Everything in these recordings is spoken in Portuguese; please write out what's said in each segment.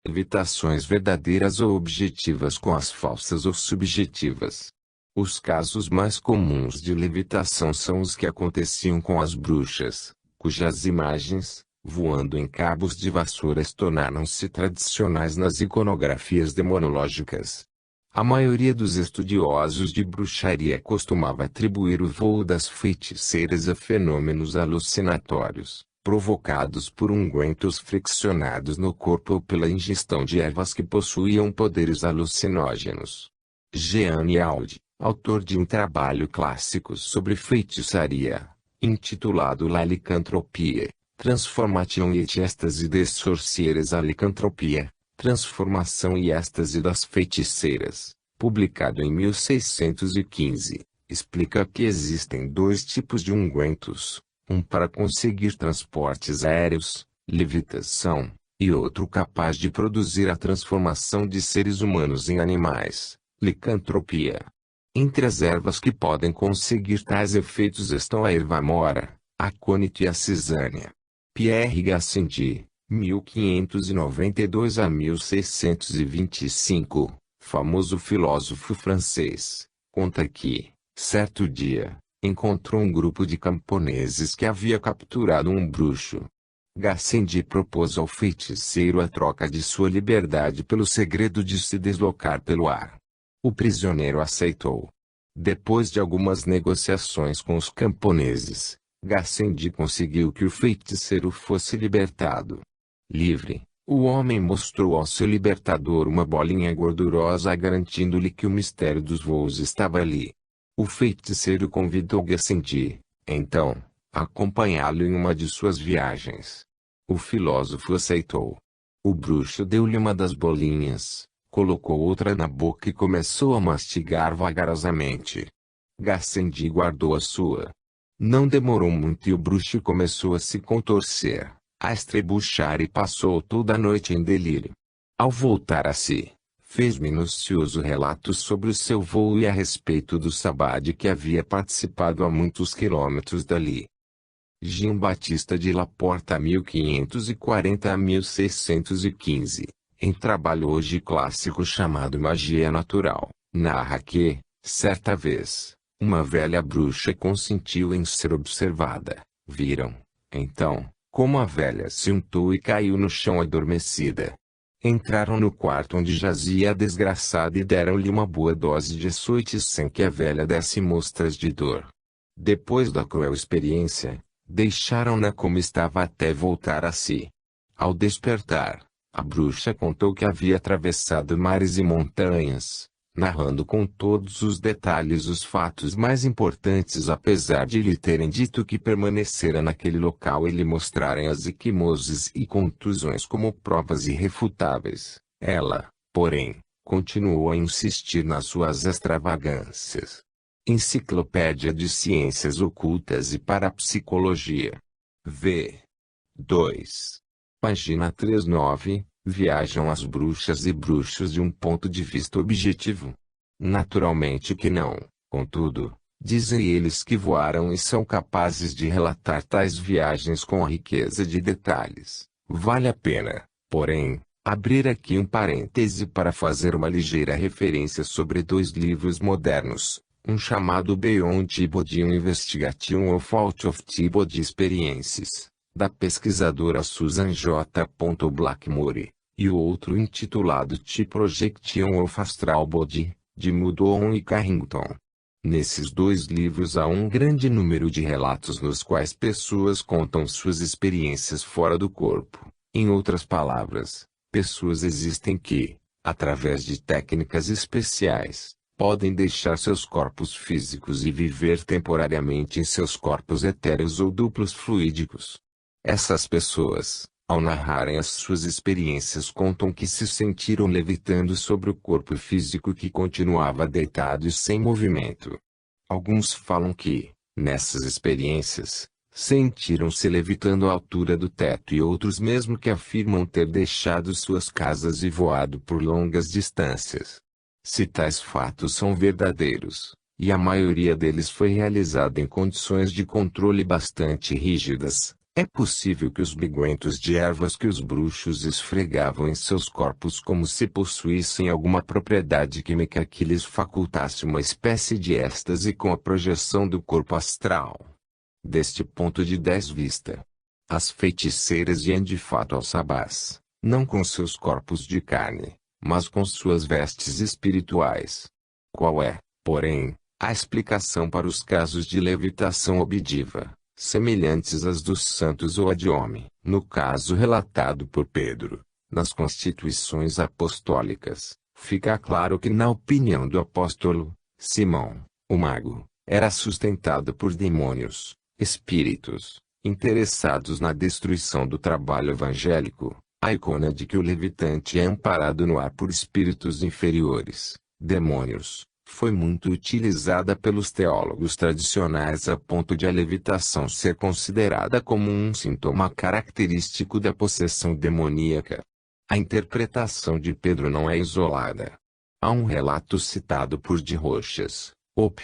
levitações verdadeiras ou objetivas com as falsas ou subjetivas. Os casos mais comuns de levitação são os que aconteciam com as bruxas, cujas imagens, voando em cabos de vassouras, tornaram-se tradicionais nas iconografias demonológicas. A maioria dos estudiosos de bruxaria costumava atribuir o voo das feiticeiras a fenômenos alucinatórios, provocados por ungüentos friccionados no corpo ou pela ingestão de ervas que possuíam poderes alucinógenos. Jean Yaud, autor de um trabalho clássico sobre feitiçaria, intitulado La Lycanthropie, Transformation et Êxtase des Sorcières à Lycanthropie, Transformação e Êxtase das Feiticeiras, publicado em 1615, explica que existem dois tipos de ungüentos, um para conseguir transportes aéreos, levitação, e outro capaz de produzir a transformação de seres humanos em animais, licantropia. Entre as ervas que podem conseguir tais efeitos estão a erva mora, a acônito e a cisânia. Pierre Gassendi, 1592 a 1625, famoso filósofo francês, conta que, certo dia, encontrou um grupo de camponeses que havia capturado um bruxo. Gassendi propôs ao feiticeiro a troca de sua liberdade pelo segredo de se deslocar pelo ar. O prisioneiro aceitou. Depois de algumas negociações com os camponeses, Gassendi conseguiu que o feiticeiro fosse libertado. Livre, o homem mostrou ao seu libertador uma bolinha gordurosa, garantindo-lhe que o mistério dos voos estava ali. O feiticeiro convidou Gassendi, então, a acompanhá-lo em uma de suas viagens. O filósofo aceitou. O bruxo deu-lhe uma das bolinhas, colocou outra na boca e começou a mastigar vagarosamente. Gassendi guardou a sua. Não demorou muito e o bruxo começou a se contorcer, a estrebuchar e passou toda a noite em delírio. Ao voltar a si, fez minucioso relato sobre o seu voo e a respeito do sabá de que havia participado a muitos quilômetros dali. Jean-Baptiste de Laporta 1540 a 1615, em trabalho hoje clássico chamado Magia Natural, narra que, certa vez, uma velha bruxa consentiu em ser observada. Viram, então, como a velha se untou e caiu no chão adormecida. Entraram no quarto onde jazia a desgraçada e deram-lhe uma boa dose de açoites sem que a velha desse mostras de dor. Depois da cruel experiência, deixaram-na como estava até voltar a si. Ao despertar, a bruxa contou que havia atravessado mares e montanhas, narrando com todos os detalhes os fatos mais importantes, apesar de lhe terem dito que permanecera naquele local e lhe mostrarem as equimoses e contusões como provas irrefutáveis. Ela, porém, continuou a insistir nas suas extravagâncias. Enciclopédia de Ciências Ocultas e Parapsicologia. V. 2. Página 39. Viajam as bruxas e bruxos de um ponto de vista objetivo? Naturalmente que não, contudo, dizem eles que voaram e são capazes de relatar tais viagens com riqueza de detalhes. Vale a pena, porém, abrir aqui um parêntese para fazer uma ligeira referência sobre dois livros modernos, um chamado Beyond Thibaudian Investigation of Out of Thibaudy Experiences, da pesquisadora Susan J. Blackmore, e o outro intitulado The Projection of Astral Body, de Mudon e Carrington. Nesses dois livros há um grande número de relatos nos quais pessoas contam suas experiências fora do corpo. Em outras palavras, pessoas existem que, através de técnicas especiais, podem deixar seus corpos físicos e viver temporariamente em seus corpos etéreos ou duplos fluídicos. Essas pessoas, ao narrarem as suas experiências, contam que se sentiram levitando sobre o corpo físico que continuava deitado e sem movimento. Alguns falam que, nessas experiências, sentiram-se levitando à altura do teto, e outros mesmo que afirmam ter deixado suas casas e voado por longas distâncias. Se tais fatos são verdadeiros, e a maioria deles foi realizada em condições de controle bastante rígidas, É possível que os biguentos de ervas que os bruxos esfregavam em seus corpos como se possuíssem alguma propriedade química que lhes facultasse uma espécie de êxtase com a projeção do corpo astral. Deste ponto de vista, as feiticeiras iam de fato aos sabás, não com seus corpos de carne, mas com suas vestes espirituais. Qual é, porém, a explicação para os casos de levitação objetiva, semelhantes às dos santos ou a de homem, no caso relatado por Pedro, nas Constituições Apostólicas? Fica claro que, na opinião do apóstolo, Simão, o mago, era sustentado por demônios, espíritos, interessados na destruição do trabalho evangélico. A icona de que o levitante é amparado no ar por espíritos inferiores, demônios, foi muito utilizada pelos teólogos tradicionais a ponto de a levitação ser considerada como um sintoma característico da possessão demoníaca. A interpretação de Pedro não é isolada. Há um relato citado por de Rochas, Op.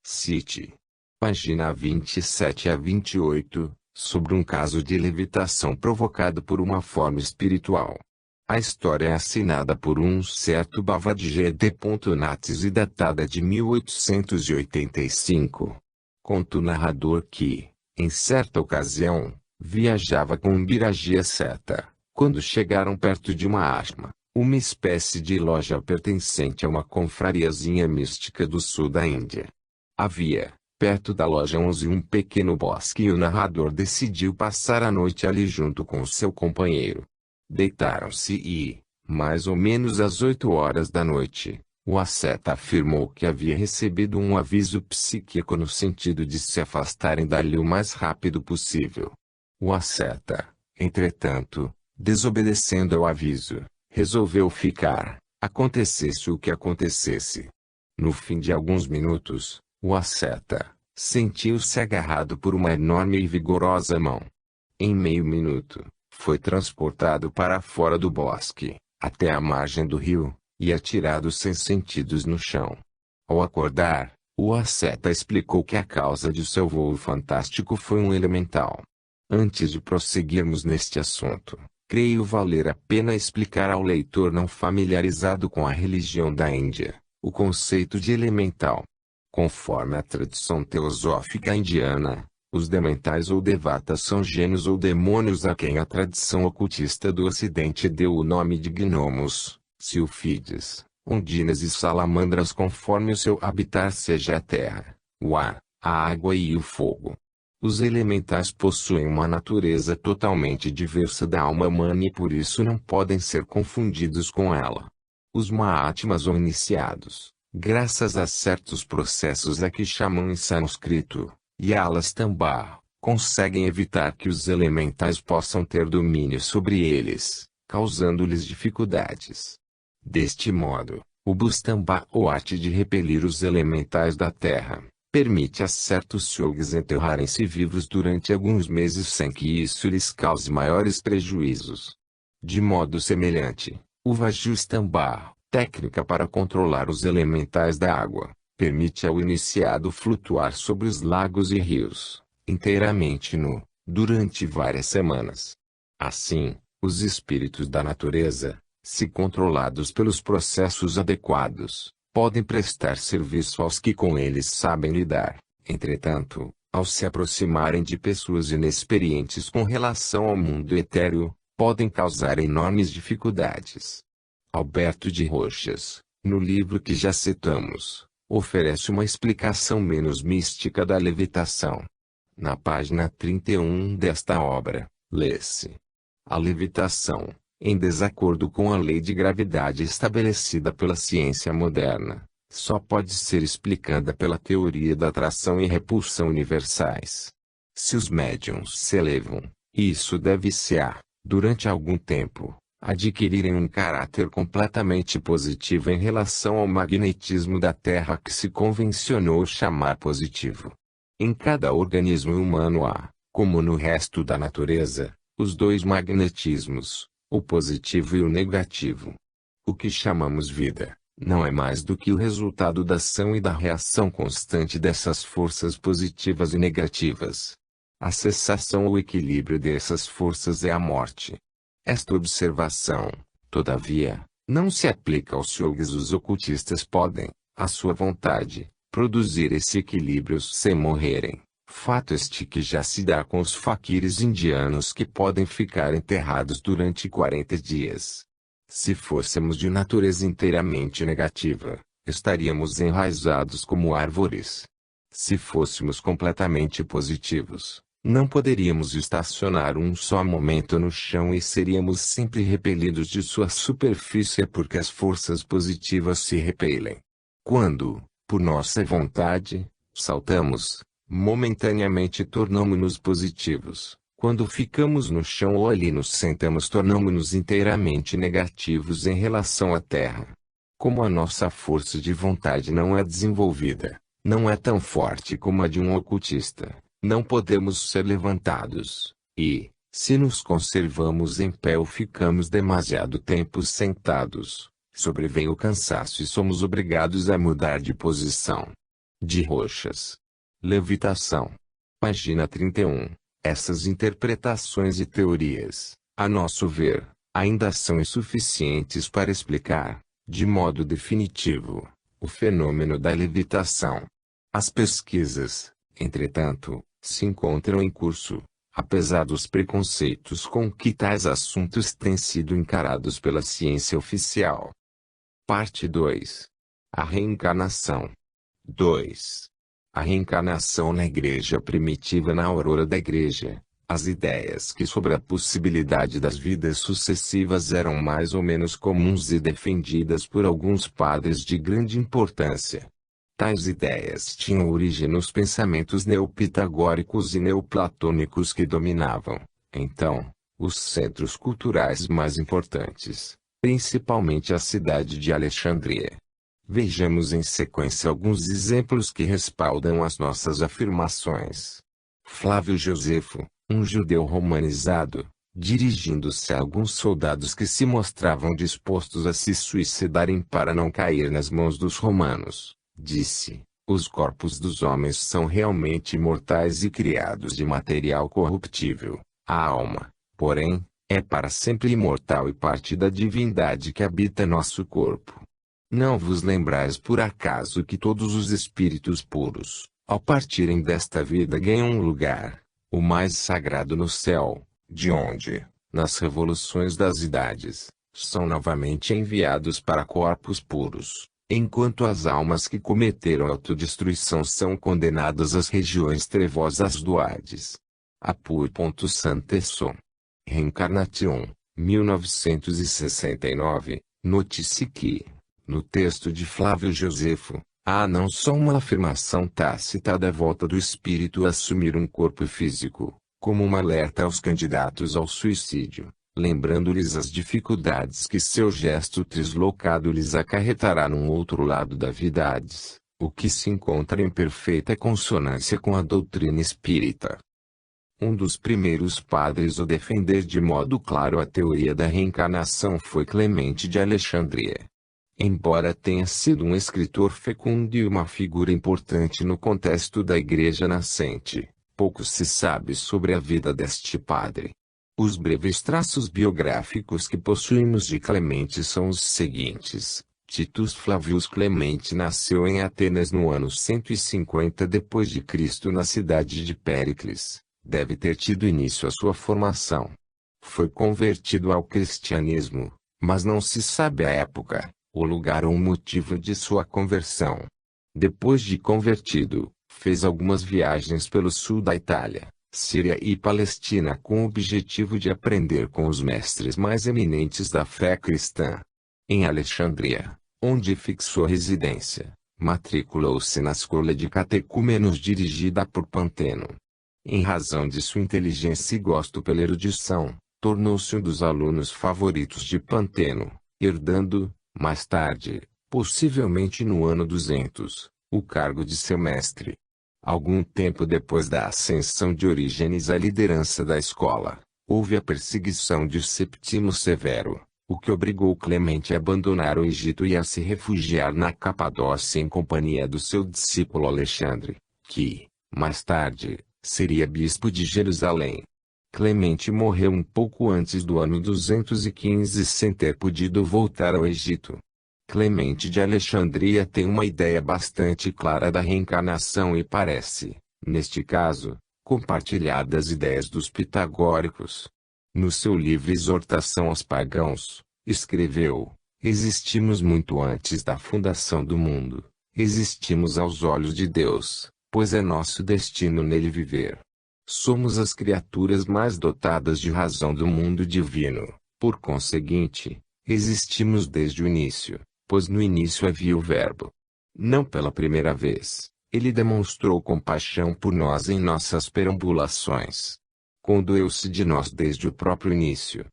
Cit. Página 27 a 28, sobre um caso de levitação provocado por uma forma espiritual. A história é assinada por um certo Bavad G. D. Nates e datada de 1885. Conta o narrador que, em certa ocasião, viajava com um Biragia Seta, quando chegaram perto de uma ashma, uma espécie de loja pertencente a uma confrariazinha mística do sul da Índia. Havia, perto da loja 11, um pequeno bosque e o narrador decidiu passar a noite ali junto com seu companheiro. Deitaram-se e, mais ou menos às 8 horas da noite, o asceta afirmou que havia recebido um aviso psíquico no sentido de se afastarem dali o mais rápido possível. O asceta, entretanto, desobedecendo ao aviso, resolveu ficar, acontecesse o que acontecesse. No fim de alguns minutos, o asceta sentiu-se agarrado por uma enorme e vigorosa mão. Em meio minuto, foi transportado para fora do bosque, até a margem do rio, e atirado sem sentidos no chão. Ao acordar, o asceta explicou que a causa de seu voo fantástico foi um elemental. Antes de prosseguirmos neste assunto, creio valer a pena explicar ao leitor não familiarizado com a religião da Índia, o conceito de elemental. Conforme a tradição teosófica indiana, os dementais ou devatas são gênios ou demônios a quem a tradição ocultista do ocidente deu o nome de gnomos, sílfides, ondinas e salamandras conforme o seu habitat seja a terra, o ar, a água e o fogo. Os elementais possuem uma natureza totalmente diversa da alma humana e por isso não podem ser confundidos com ela. Os Mahatmas ou iniciados, graças a certos processos a que chamam em sânscrito, Yalastamba, conseguem evitar que os elementais possam ter domínio sobre eles, causando-lhes dificuldades. Deste modo, o Bustamba ou arte de repelir os elementais da terra, permite a certos yogis enterrarem-se vivos durante alguns meses sem que isso lhes cause maiores prejuízos. De modo semelhante, o Vajrastamba, técnica para controlar os elementais da água, permite ao iniciado flutuar sobre os lagos e rios, inteiramente nu, durante várias semanas. Assim, os espíritos da natureza, se controlados pelos processos adequados, podem prestar serviço aos que com eles sabem lidar. Entretanto, ao se aproximarem de pessoas inexperientes com relação ao mundo etéreo, podem causar enormes dificuldades. Alberto de Rochas, no livro que já citamos, oferece uma explicação menos mística da levitação. Na página 31 desta obra, lê-se: a levitação, em desacordo com a lei de gravidade estabelecida pela ciência moderna, só pode ser explicada pela teoria da atração e repulsão universais. Se os médiuns se elevam, isso deve-se a, durante algum tempo, adquirirem um caráter completamente positivo em relação ao magnetismo da Terra que se convencionou chamar positivo. Em cada organismo humano há, como no resto da natureza, os dois magnetismos, o positivo e o negativo. O que chamamos vida, não é mais do que o resultado da ação e da reação constante dessas forças positivas e negativas. A cessação ou equilíbrio dessas forças é a morte. Esta observação, todavia, não se aplica aos yogis. Os ocultistas podem, à sua vontade, produzir esse equilíbrio sem morrerem. Fato este que já se dá com os faquires indianos que podem ficar enterrados durante 40 dias. Se fôssemos de natureza inteiramente negativa, estaríamos enraizados como árvores. Se fôssemos completamente positivos, não poderíamos estacionar um só momento no chão e seríamos sempre repelidos de sua superfície porque as forças positivas se repelem. Quando, por nossa vontade, saltamos, momentaneamente tornamo-nos positivos. Quando ficamos no chão ou ali nos sentamos, tornamo-nos inteiramente negativos em relação à Terra. Como a nossa força de vontade não é desenvolvida, não é tão forte como a de um ocultista, não podemos ser levantados, e, se nos conservamos em pé ou ficamos demasiado tempo sentados, sobrevém o cansaço e somos obrigados a mudar de posição. De Rochas. Levitação. Página 31. Essas interpretações e teorias, a nosso ver, ainda são insuficientes para explicar, de modo definitivo, o fenômeno da levitação. As pesquisas, entretanto, se encontram em curso, apesar dos preconceitos com que tais assuntos têm sido encarados pela ciência oficial. Parte 2. A reencarnação. 2. A reencarnação na Igreja primitiva. Na aurora da Igreja, as ideias que sobre a possibilidade das vidas sucessivas eram mais ou menos comuns e defendidas por alguns padres de grande importância. Tais ideias tinham origem nos pensamentos neopitagóricos e neoplatônicos que dominavam, então, os centros culturais mais importantes, principalmente a cidade de Alexandria. Vejamos em sequência alguns exemplos que respaldam as nossas afirmações. Flávio Josefo, um judeu romanizado, dirigindo-se a alguns soldados que se mostravam dispostos a se suicidarem para não cair nas mãos dos romanos, disse: os corpos dos homens são realmente imortais e criados de material corruptível. A alma, porém, é para sempre imortal e parte da divindade que habita nosso corpo. Não vos lembrais por acaso que todos os espíritos puros, ao partirem desta vida, ganham um lugar, o mais sagrado no céu, de onde, nas revoluções das idades, são novamente enviados para corpos puros, enquanto as almas que cometeram autodestruição são condenadas às regiões trevosas do Hades. Apur. Santeson. Reencarnation, 1969, note-se que, no texto de Flávio Josefo, há não só uma afirmação tácita da volta do espírito a assumir um corpo físico, como um alerta aos candidatos ao suicídio, lembrando-lhes as dificuldades que seu gesto deslocado lhes acarretará num outro lado da vida Hades, o que se encontra em perfeita consonância com a doutrina espírita. Um dos primeiros padres a defender de modo claro a teoria da reencarnação foi Clemente de Alexandria. Embora tenha sido um escritor fecundo e uma figura importante no contexto da Igreja nascente, pouco se sabe sobre a vida deste padre. Os breves traços biográficos que possuímos de Clemente são os seguintes. Titus Flavius Clemente nasceu em Atenas no ano 150 d.C. na cidade de Péricles. Deve ter tido início a sua formação. Foi convertido ao cristianismo, mas não se sabe a época, o lugar ou o motivo de sua conversão. Depois de convertido, fez algumas viagens pelo sul da Itália, Síria e Palestina com o objetivo de aprender com os mestres mais eminentes da fé cristã. Em Alexandria, onde fixou residência, matriculou-se na escola de catecúmenos dirigida por Panteno. Em razão de sua inteligência e gosto pela erudição, tornou-se um dos alunos favoritos de Panteno, herdando, mais tarde, possivelmente no ano 200, o cargo de seu mestre. Algum tempo depois da ascensão de Orígenes à liderança da escola, houve a perseguição de Septimo Severo, o que obrigou Clemente a abandonar o Egito e a se refugiar na Capadócia em companhia do seu discípulo Alexandre, que, mais tarde, Seria bispo de Jerusalém. Clemente morreu um pouco antes do ano 215 sem ter podido voltar ao Egito. Clemente de Alexandria tem uma ideia bastante clara da reencarnação e parece, neste caso, compartilhar das ideias dos pitagóricos. No seu livro Exortação aos Pagãos, escreveu: existimos muito antes da fundação do mundo. Existimos aos olhos de Deus, pois é nosso destino nele viver. Somos as criaturas mais dotadas de razão do mundo divino. Por conseguinte, existimos desde o início, pois no início havia o Verbo. Não pela primeira vez, ele demonstrou compaixão por nós em nossas perambulações. Condoeu-se de nós desde o próprio início.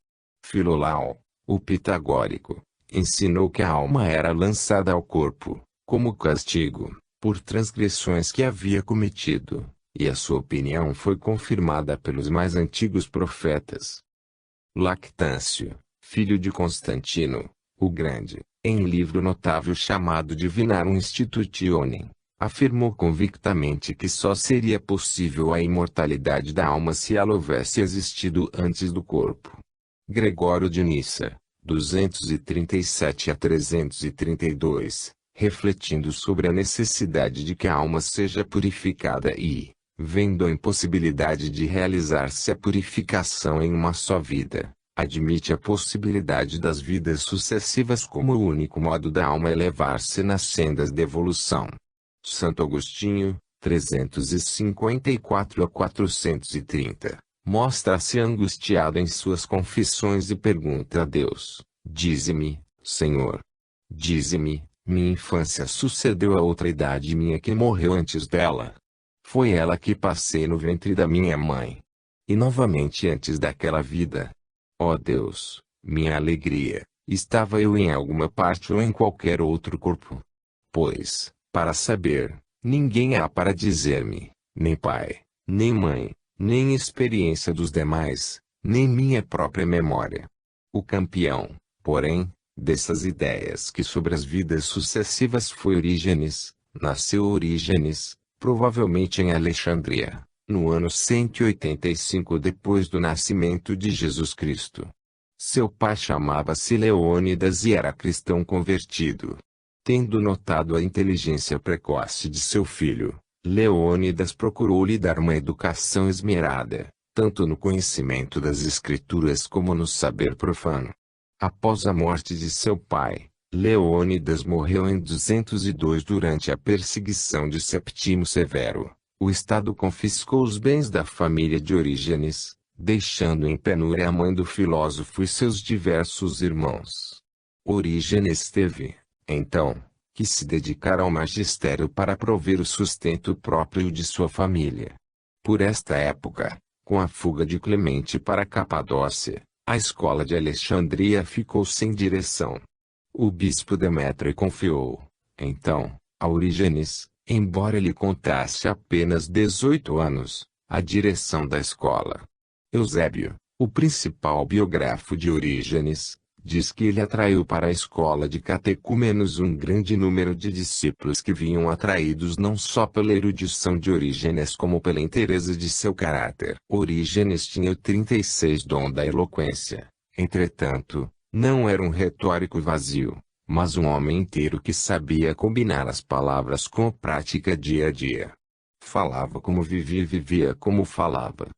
Filolau, o pitagórico, ensinou que a alma era lançada ao corpo, como castigo, por transgressões que havia cometido, e a sua opinião foi confirmada pelos mais antigos profetas. Lactâncio, filho de Constantino, o Grande, em livro notável chamado Divinarum Institutionem, afirmou convictamente que só seria possível a imortalidade da alma se ela houvesse existido antes do corpo. Gregório de Nissa, 237 a 332, refletindo sobre a necessidade de que a alma seja purificada e, vendo a impossibilidade de realizar-se a purificação em uma só vida, admite a possibilidade das vidas sucessivas como o único modo da alma elevar-se nas sendas de evolução. Santo Agostinho, 354 a 430, mostra-se angustiado em suas confissões e pergunta a Deus: dize-me, Senhor. Dize-me, minha infância sucedeu a outra idade minha que morreu antes dela. Foi ela que passei no ventre da minha mãe. E novamente antes daquela vida. Ó Deus, minha alegria, estava eu em alguma parte ou em qualquer outro corpo? Pois, para saber, ninguém há para dizer-me, nem pai, nem mãe, nem experiência dos demais, nem minha própria memória. O campeão, porém, dessas ideias que sobre as vidas sucessivas foi Orígenes, nasceu Orígenes, provavelmente em Alexandria, no ano 185 depois do nascimento de Jesus Cristo. Seu pai chamava-se Leônidas e era cristão convertido. Tendo notado a inteligência precoce de seu filho, Leônidas procurou-lhe dar uma educação esmerada, tanto no conhecimento das Escrituras como no saber profano. Após a morte de seu pai, Leônidas morreu em 202 durante a perseguição de Septimo Severo. O Estado confiscou os bens da família de Orígenes, deixando em penúria a mãe do filósofo e seus diversos irmãos. Orígenes teve, então, que se dedicar ao magistério para prover o sustento próprio de sua família. Por esta época, com a fuga de Clemente para a Capadócia, a escola de Alexandria ficou sem direção. O bispo Demétrio confiou, então, a Orígenes, embora lhe contasse apenas 18 anos, a direção da escola. Eusébio, o principal biógrafo de Orígenes, diz que ele atraiu para a escola de catecúmenos um grande número de discípulos que vinham atraídos não só pela erudição de Orígenes como pela inteireza de seu caráter. Orígenes tinha o 36 dom da eloquência, entretanto, não era um retórico vazio, mas um homem inteiro que sabia combinar as palavras com a prática dia a dia. Falava como vivia e vivia como falava.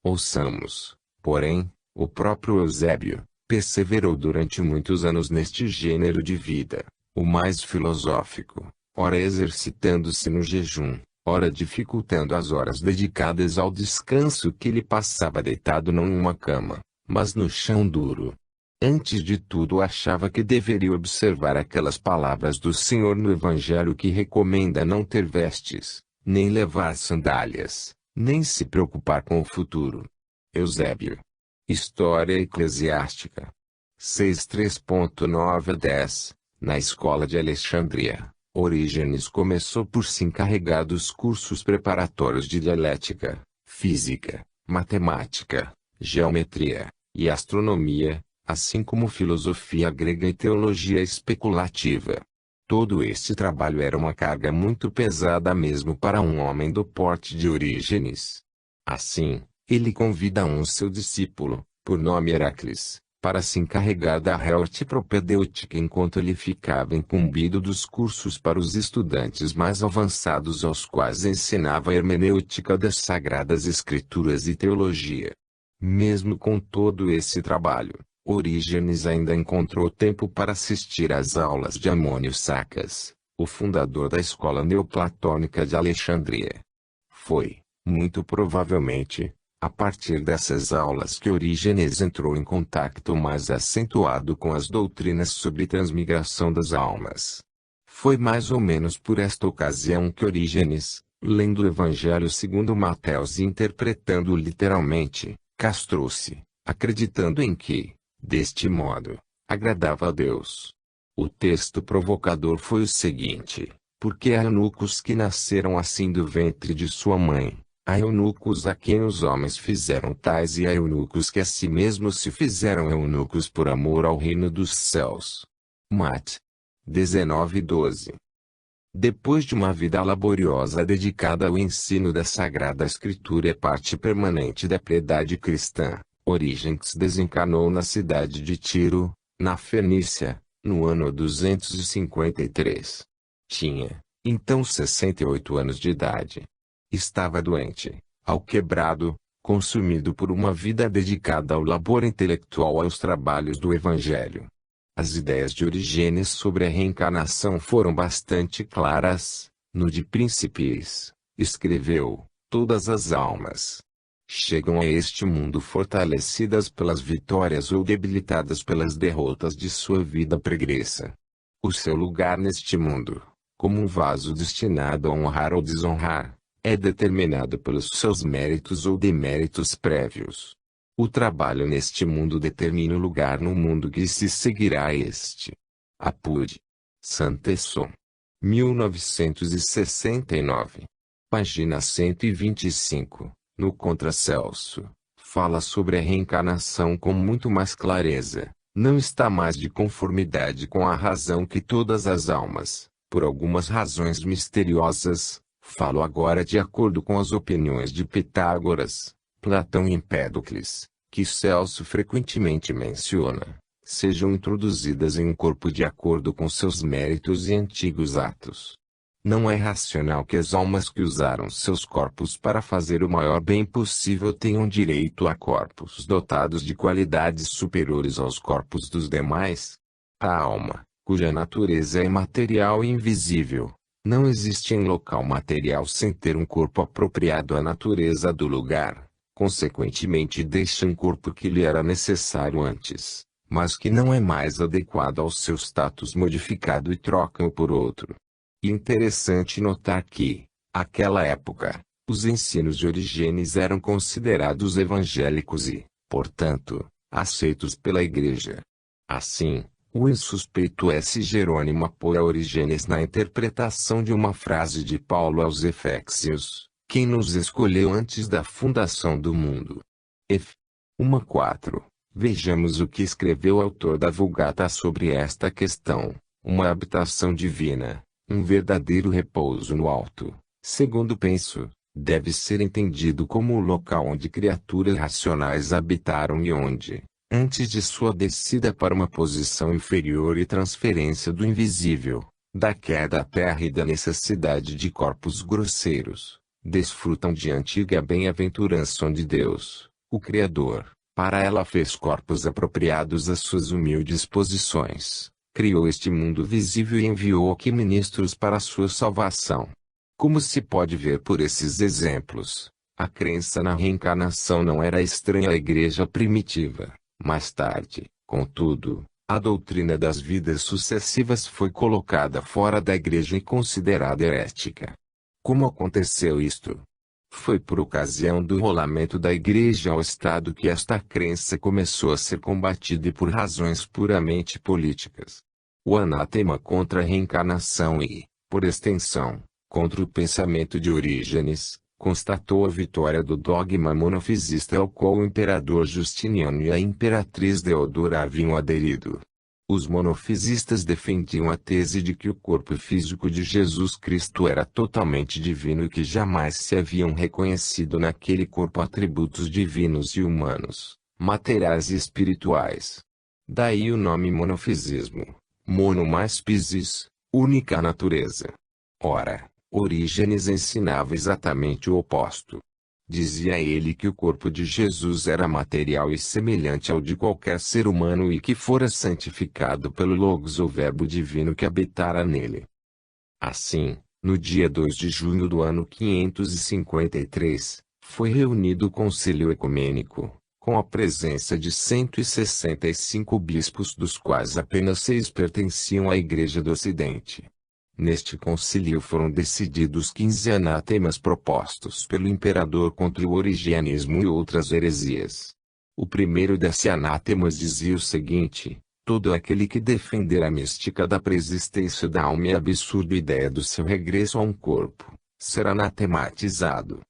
Ouçamos, porém, o próprio Eusébio. Perseverou durante muitos anos neste gênero de vida, o mais filosófico, ora exercitando-se no jejum, ora dificultando as horas dedicadas ao descanso que ele passava deitado não em uma cama, mas no chão duro. Antes de tudo achava que deveria observar aquelas palavras do Senhor no Evangelho que recomenda não ter vestes, nem levar sandálias, nem se preocupar com o futuro. Eusébio. História Eclesiástica. 6:3.9 a 10. Na escola de Alexandria, Orígenes começou por se encarregar dos cursos preparatórios de dialética, física, matemática, geometria e astronomia, assim como filosofia grega e teologia especulativa. Todo este trabalho era uma carga muito pesada mesmo para um homem do porte de Orígenes. Assim, ele convida seu discípulo, por nome Heracles, para se encarregar da reorte propedêutica enquanto ele ficava incumbido dos cursos para os estudantes mais avançados aos quais ensinava a hermenêutica das Sagradas Escrituras e teologia. Mesmo com todo esse trabalho, Orígenes ainda encontrou tempo para assistir às aulas de Amônio Sacas, o fundador da escola neoplatônica de Alexandria. Foi, muito provavelmente, a partir dessas aulas que Orígenes entrou em contato mais acentuado com as doutrinas sobre transmigração das almas. Foi mais ou menos por esta ocasião que Orígenes, lendo o Evangelho segundo Mateus e interpretando-o literalmente, castrou-se, acreditando em que, deste modo, agradava a Deus. O texto provocador foi o seguinte: porque há eunucos que nasceram assim do ventre de sua mãe, há eunucos a quem os homens fizeram tais e há eunucos que a si mesmos se fizeram eunucos por amor ao reino dos céus. Mate 19:12. Depois de uma vida laboriosa dedicada ao ensino da Sagrada Escritura e parte permanente da piedade cristã, Orígenes desencarnou na cidade de Tiro, na Fenícia, no ano 253. Tinha, então 68 anos de idade. Estava doente, alquebrado, consumido por uma vida dedicada ao labor intelectual aos trabalhos do Evangelho. As ideias de Orígenes sobre a reencarnação foram bastante claras. No De Principiis, escreveu: todas as almas chegam a este mundo fortalecidas pelas vitórias ou debilitadas pelas derrotas de sua vida pregressa. O seu lugar neste mundo, como um vaso destinado a honrar ou desonrar, é determinado pelos seus méritos ou deméritos prévios. O trabalho neste mundo determina o lugar no mundo que se seguirá a este. Apud. Santesson. 1969. Página 125. No Contracelso, fala sobre a reencarnação com muito mais clareza. Não está mais de conformidade com a razão que todas as almas, por algumas razões misteriosas, falo agora de acordo com as opiniões de Pitágoras, Platão e Empédocles, que Celso frequentemente menciona, sejam introduzidas em um corpo de acordo com seus méritos e antigos atos. Não é racional que as almas que usaram seus corpos para fazer o maior bem possível tenham direito a corpos dotados de qualidades superiores aos corpos dos demais. A alma, cuja natureza é imaterial e invisível, não existe em local material sem ter um corpo apropriado à natureza do lugar. Consequentemente deixa um corpo que lhe era necessário antes, mas que não é mais adequado ao seu status modificado e troca-o por outro. E interessante notar que, àquela época, os ensinos de Orígenes eram considerados evangélicos e, portanto, aceitos pela Igreja. Assim, o insuspeito S. Jerônimo apoia Orígenes na interpretação de uma frase de Paulo aos Efésios: quem nos escolheu antes da fundação do mundo. F. 1:4. Vejamos o que escreveu o autor da Vulgata sobre esta questão. Uma habitação divina, um verdadeiro repouso no alto, segundo penso, deve ser entendido como o local onde criaturas racionais habitaram e onde, antes de sua descida para uma posição inferior e transferência do invisível, da queda à terra e da necessidade de corpos grosseiros, desfrutam de antiga bem-aventurança onde Deus, o Criador, para ela fez corpos apropriados às suas humildes posições, criou este mundo visível e enviou aqui ministros para a sua salvação. Como se pode ver por esses exemplos, a crença na reencarnação não era estranha à igreja primitiva. Mais tarde, contudo, a doutrina das vidas sucessivas foi colocada fora da igreja e considerada herética. Como aconteceu isto? Foi por ocasião do rolamento da igreja ao Estado que esta crença começou a ser combatida e por razões puramente políticas. O anátema contra a reencarnação e, por extensão, contra o pensamento de Orígenes, constatou a vitória do dogma monofisista ao qual o imperador Justiniano e a imperatriz Deodora haviam aderido. Os monofisistas defendiam a tese de que o corpo físico de Jesus Cristo era totalmente divino e que jamais se haviam reconhecido naquele corpo atributos divinos e humanos, materiais e espirituais. Daí o nome monofisismo, mono mais physis, única natureza. Ora, Orígenes ensinava exatamente o oposto. Dizia ele que o corpo de Jesus era material e semelhante ao de qualquer ser humano e que fora santificado pelo Logos ou Verbo divino que habitara nele. Assim, no dia 2 de junho do ano 553, foi reunido o Concílio Ecumênico, com a presença de 165 bispos, dos quais apenas 6 pertenciam à Igreja do Ocidente. Neste concílio foram decididos 15 anatemas propostos pelo imperador contra o origianismo e outras heresias. O primeiro desses anátemas dizia o seguinte: todo aquele que defender a mística da preexistência da alma e a absurda ideia do seu regresso a um corpo, será anatematizado.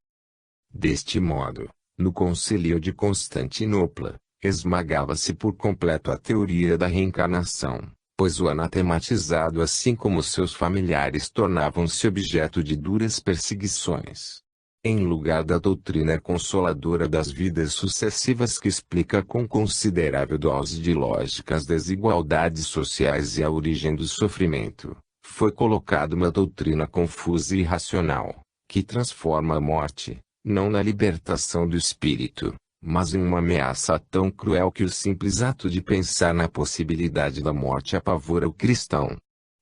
Deste modo, no concílio de Constantinopla, esmagava-se por completo a teoria da reencarnação, pois o anatematizado assim como seus familiares tornavam-se objeto de duras perseguições. Em lugar da doutrina consoladora das vidas sucessivas que explica com considerável dose de lógica as desigualdades sociais e a origem do sofrimento, foi colocada uma doutrina confusa e irracional, que transforma a morte, não na libertação do espírito, mas em uma ameaça tão cruel que o simples ato de pensar na possibilidade da morte apavora o cristão.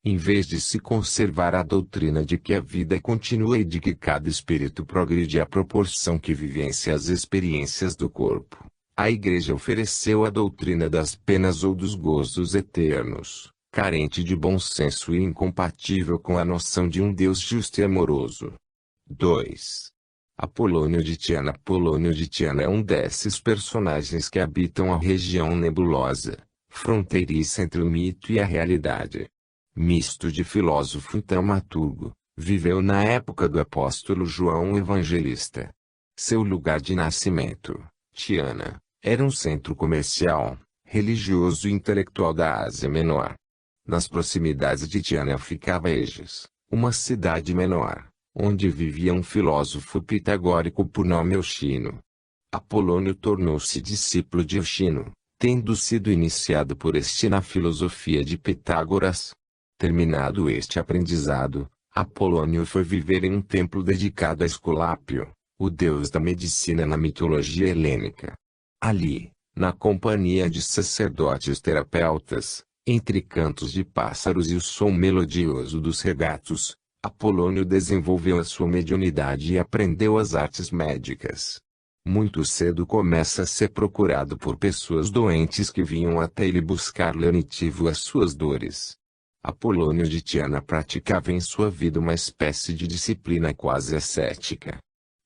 Em vez de se conservar a doutrina de que a vida continua e de que cada espírito progride à proporção que vivencia as experiências do corpo, a Igreja ofereceu a doutrina das penas ou dos gozos eternos, carente de bom senso e incompatível com a noção de um Deus justo e amoroso. 2. Apolônio de Tiana. Apolônio de Tiana é um desses personagens que habitam a região nebulosa, fronteiriça entre o mito e a realidade. Misto de filósofo e taumaturgo, viveu na época do apóstolo João Evangelista. Seu lugar de nascimento, Tiana, era um centro comercial, religioso e intelectual da Ásia Menor. Nas proximidades de Tiana ficava Eges, uma cidade menor, onde vivia um filósofo pitagórico por nome Euxino. Apolônio tornou-se discípulo de Euxino, tendo sido iniciado por este na filosofia de Pitágoras. Terminado este aprendizado, Apolônio foi viver em um templo dedicado a Esculápio, o deus da medicina na mitologia helênica. Ali, na companhia de sacerdotes terapeutas, entre cantos de pássaros e o som melodioso dos regatos, Apolônio desenvolveu a sua mediunidade e aprendeu as artes médicas. Muito cedo começa a ser procurado por pessoas doentes que vinham até ele buscar lenitivo às suas dores. Apolônio de Tiana praticava em sua vida uma espécie de disciplina quase ascética.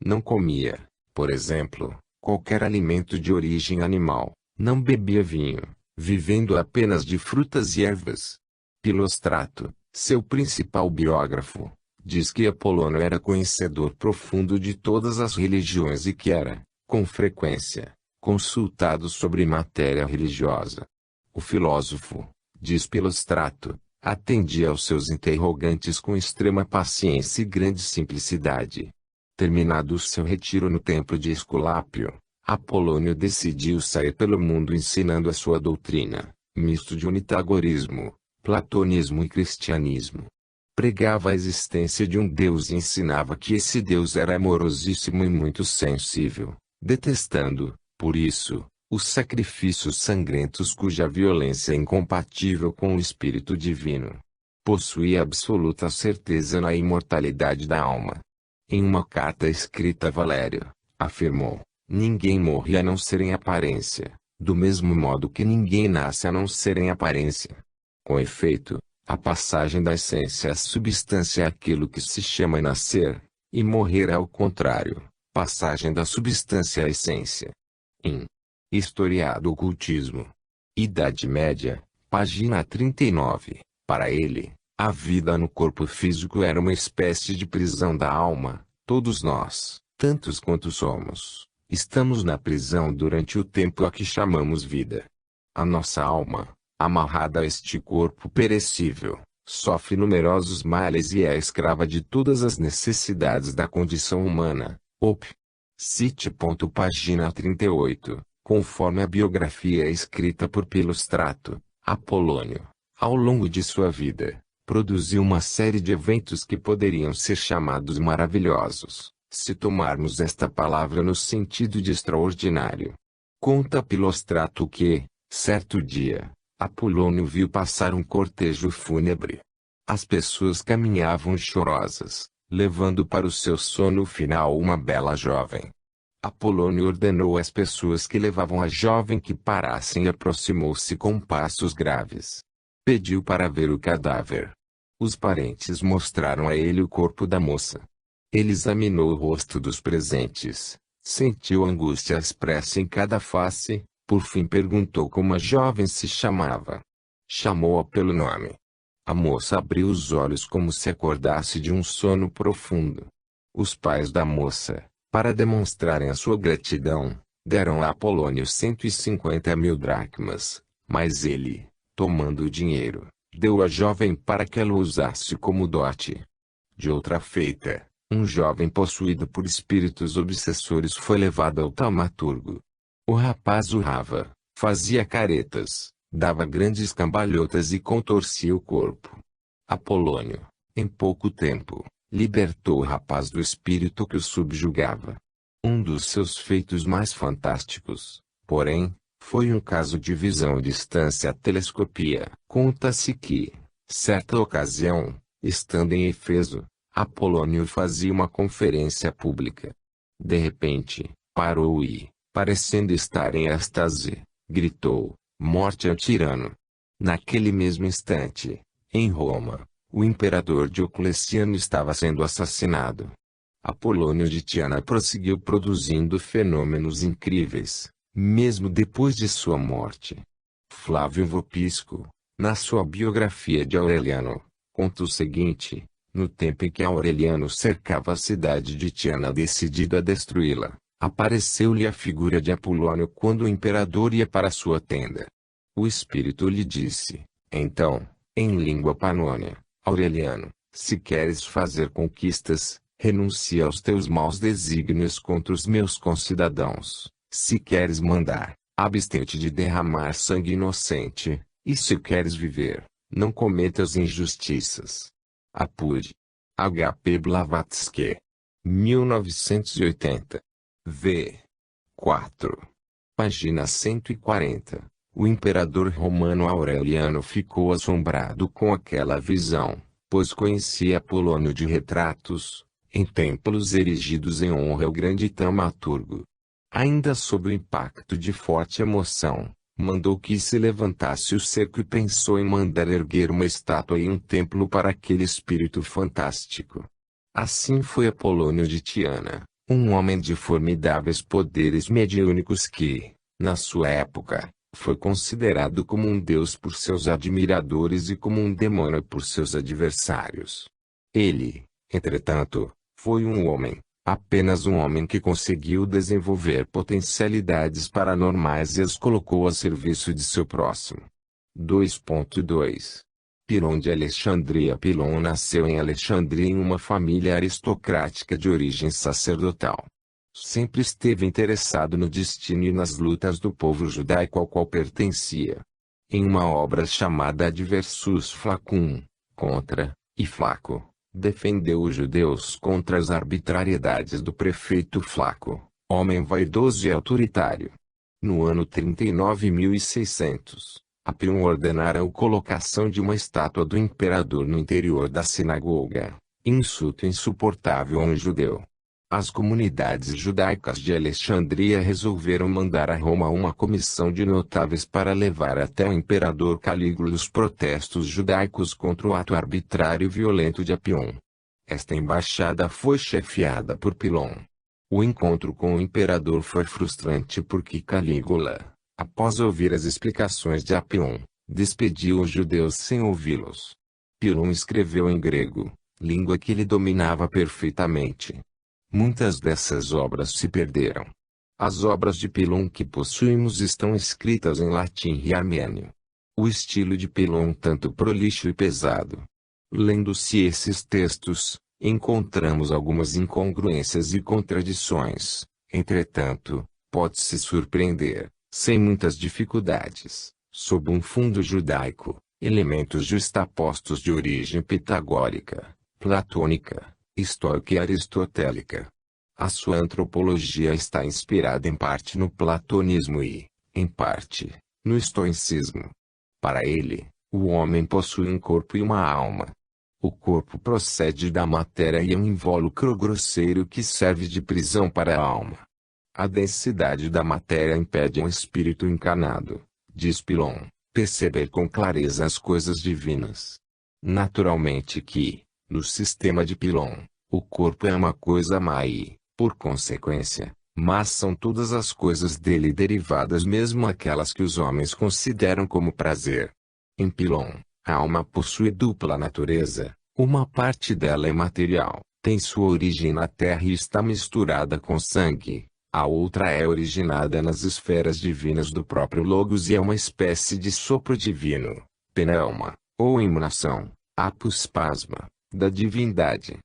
Não comia, por exemplo, qualquer alimento de origem animal, não bebia vinho, vivendo apenas de frutas e ervas. Pilóstrato, seu principal biógrafo, diz que Apolônio era conhecedor profundo de todas as religiões e que era, com frequência, consultado sobre matéria religiosa. O filósofo, diz Pilóstrato, atendia aos seus interrogantes com extrema paciência e grande simplicidade. Terminado o seu retiro no templo de Esculápio, Apolônio decidiu sair pelo mundo ensinando a sua doutrina, misto de unitagorismo, platonismo e cristianismo. Pregava a existência de um Deus e ensinava que esse Deus era amorosíssimo e muito sensível, detestando, por isso, os sacrifícios sangrentos cuja violência é incompatível com o Espírito Divino. Possuía absoluta certeza na imortalidade da alma. Em uma carta escrita a Valério, afirmou: ninguém morre a não ser em aparência, do mesmo modo que ninguém nasce a não ser em aparência. Com efeito, a passagem da essência à substância é aquilo que se chama nascer, e morrer é ao contrário, passagem da substância à essência. Em História do Ocultismo. Idade Média, página 39. Para ele, a vida no corpo físico era uma espécie de prisão da alma. Todos nós, tantos quanto somos, estamos na prisão durante o tempo a que chamamos vida. A nossa alma, Amarrada a este corpo perecível, sofre numerosos males e é escrava de todas as necessidades da condição humana. Op. Cit. Página 38. Conforme a biografia escrita por Pilóstrato, Apolônio, ao longo de sua vida, produziu uma série de eventos que poderiam ser chamados maravilhosos, se tomarmos esta palavra no sentido de extraordinário. Conta Pilóstrato que, certo dia, Apolônio viu passar um cortejo fúnebre. As pessoas caminhavam chorosas, levando para o seu sono final uma bela jovem. Apolônio ordenou às pessoas que levavam a jovem que parassem e aproximou-se com passos graves. Pediu para ver o cadáver. Os parentes mostraram a ele o corpo da moça. Ele examinou o rosto dos presentes, sentiu angústia expressa em cada face, por fim perguntou como a jovem se chamava. Chamou-a pelo nome. A moça abriu os olhos como se acordasse de um sono profundo. Os pais da moça, para demonstrarem a sua gratidão, deram a Apolônio 150.000 dracmas, mas ele, tomando o dinheiro, deu à jovem para que ela o usasse como dote. De outra feita, um jovem possuído por espíritos obsessores foi levado ao taumaturgo. O rapaz urrava, fazia caretas, dava grandes cambalhotas e contorcia o corpo. Apolônio, em pouco tempo, libertou o rapaz do espírito que o subjugava. Um dos seus feitos mais fantásticos, porém, foi um caso de visão à distância telescopia. Conta-se que, certa ocasião, estando em Éfeso, Apolônio fazia uma conferência pública. De repente, parou e, parecendo estar em êxtase, gritou: "Morte ao tirano!" Naquele mesmo instante, em Roma, o imperador Diocleciano estava sendo assassinado. Apolônio de Tiana prosseguiu produzindo fenômenos incríveis, mesmo depois de sua morte. Flávio Vopisco, na sua biografia de Aureliano, conta o seguinte: no tempo em que Aureliano cercava a cidade de Tiana decidido a destruí-la, apareceu-lhe a figura de Apolônio quando o imperador ia para sua tenda. O espírito lhe disse, então, em língua panônia: Aureliano, se queres fazer conquistas, renuncia aos teus maus desígnios contra os meus concidadãos. Se queres mandar, abstente de derramar sangue inocente, e se queres viver, não cometas injustiças. Apud. H.P. Blavatsky. 1980. V. 4. Página 140. O imperador romano Aureliano ficou assombrado com aquela visão, pois conhecia Apolônio de retratos, em templos erigidos em honra ao grande taumaturgo. Ainda sob o impacto de forte emoção, mandou que se levantasse o cerco e pensou em mandar erguer uma estátua e um templo para aquele espírito fantástico. Assim foi Apolônio de Tiana, um homem de formidáveis poderes mediúnicos que, na sua época, foi considerado como um deus por seus admiradores e como um demônio por seus adversários. Ele, entretanto, foi um homem, apenas um homem que conseguiu desenvolver potencialidades paranormais e as colocou a serviço de seu próximo. 2.2 Pilon de Alexandria. Pilon nasceu em Alexandria em uma família aristocrática de origem sacerdotal. Sempre esteve interessado no destino e nas lutas do povo judaico ao qual pertencia. Em uma obra chamada Adversus Flacum, contra, e Flaco, defendeu os judeus contra as arbitrariedades do prefeito Flaco, homem vaidoso e autoritário. No ano 39.600, Apion ordenara a colocação de uma estátua do imperador no interior da sinagoga, insulto insuportável a um judeu. As comunidades judaicas de Alexandria resolveram mandar a Roma uma comissão de notáveis para levar até o imperador Calígula os protestos judaicos contra o ato arbitrário e violento de Apion. Esta embaixada foi chefiada por Pilon. O encontro com o imperador foi frustrante porque Calígula, após ouvir as explicações de Apion, despediu os judeus sem ouvi-los. Pilon escreveu em grego, língua que ele dominava perfeitamente. Muitas dessas obras se perderam. As obras de Pilon que possuímos estão escritas em latim e armênio. O estilo de Pilon um tanto prolixo e pesado. Lendo-se esses textos, encontramos algumas incongruências e contradições. Entretanto, pode-se surpreender, sem muitas dificuldades, sob um fundo judaico, elementos justapostos de origem pitagórica, platônica, estoica e aristotélica. A sua antropologia está inspirada em parte no platonismo e, em parte, no estoicismo. Para ele, o homem possui um corpo e uma alma. O corpo procede da matéria e é um invólucro grosseiro que serve de prisão para a alma. A densidade da matéria impede um espírito encarnado, diz Pilon, perceber com clareza as coisas divinas. Naturalmente que, no sistema de Pilon, o corpo é uma coisa má e, por consequência, mas são todas as coisas dele derivadas, mesmo aquelas que os homens consideram como prazer. Em Pilon, a alma possui dupla natureza, uma parte dela é material, tem sua origem na terra e está misturada com sangue, a outra é originada nas esferas divinas do próprio Logos e é uma espécie de sopro divino, pneuma, ou emanação, apospasma, da divindade.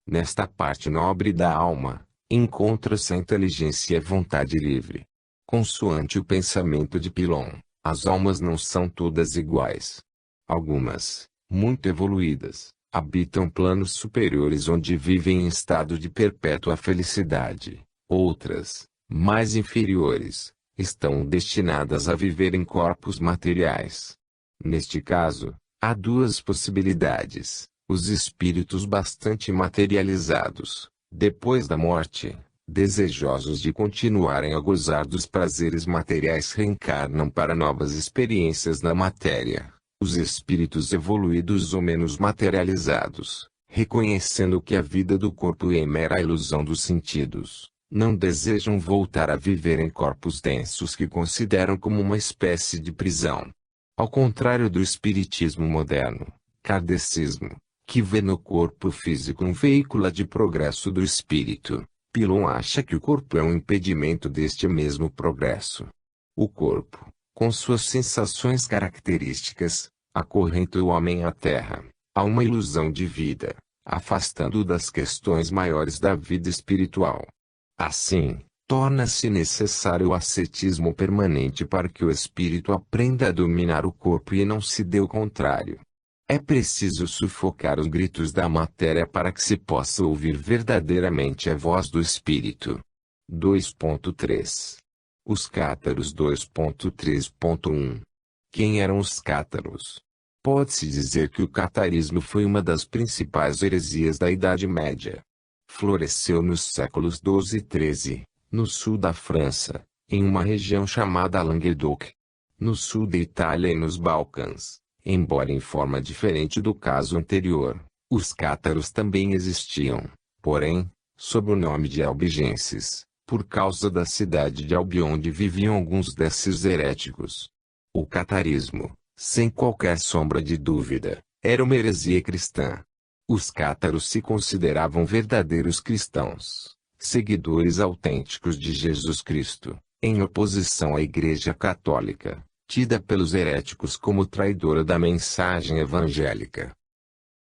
Nesta parte nobre da alma, encontra-se a inteligência e a vontade livre. Consoante o pensamento de Pilon, as almas não são todas iguais. Algumas, muito evoluídas, habitam planos superiores onde vivem em estado de perpétua felicidade. Outras, mais inferiores, estão destinadas a viver em corpos materiais. Neste caso, há duas possibilidades: os espíritos bastante materializados, depois da morte, desejosos de continuarem a gozar dos prazeres materiais, reencarnam para novas experiências na matéria. Os espíritos evoluídos ou menos materializados, reconhecendo que a vida do corpo é mera ilusão dos sentidos, não desejam voltar a viver em corpos densos que consideram como uma espécie de prisão. Ao contrário do espiritismo moderno, kardecismo, que vê no corpo físico um veículo de progresso do espírito, Pilon acha que o corpo é um impedimento deste mesmo progresso. O corpo, com suas sensações características, acorrenta o homem à terra, a uma ilusão de vida, afastando-o das questões maiores da vida espiritual. Assim, torna-se necessário o ascetismo permanente para que o espírito aprenda a dominar o corpo e não se dê o contrário. É preciso sufocar os gritos da matéria para que se possa ouvir verdadeiramente a voz do espírito. 2.3 Os cátaros 2.3.1 Quem eram os cátaros? Pode-se dizer que o catarismo foi uma das principais heresias da Idade Média. Floresceu nos séculos XII e XIII, no sul da França, em uma região chamada Languedoc, no sul da Itália e nos Balcãs, embora em forma diferente do caso anterior. Os cátaros também existiam, porém, sob o nome de albigenses, por causa da cidade de Albi onde viviam alguns desses heréticos. O catarismo, sem qualquer sombra de dúvida, era uma heresia cristã. Os cátaros se consideravam verdadeiros cristãos, seguidores autênticos de Jesus Cristo, em oposição à Igreja Católica, tida pelos heréticos como traidora da mensagem evangélica.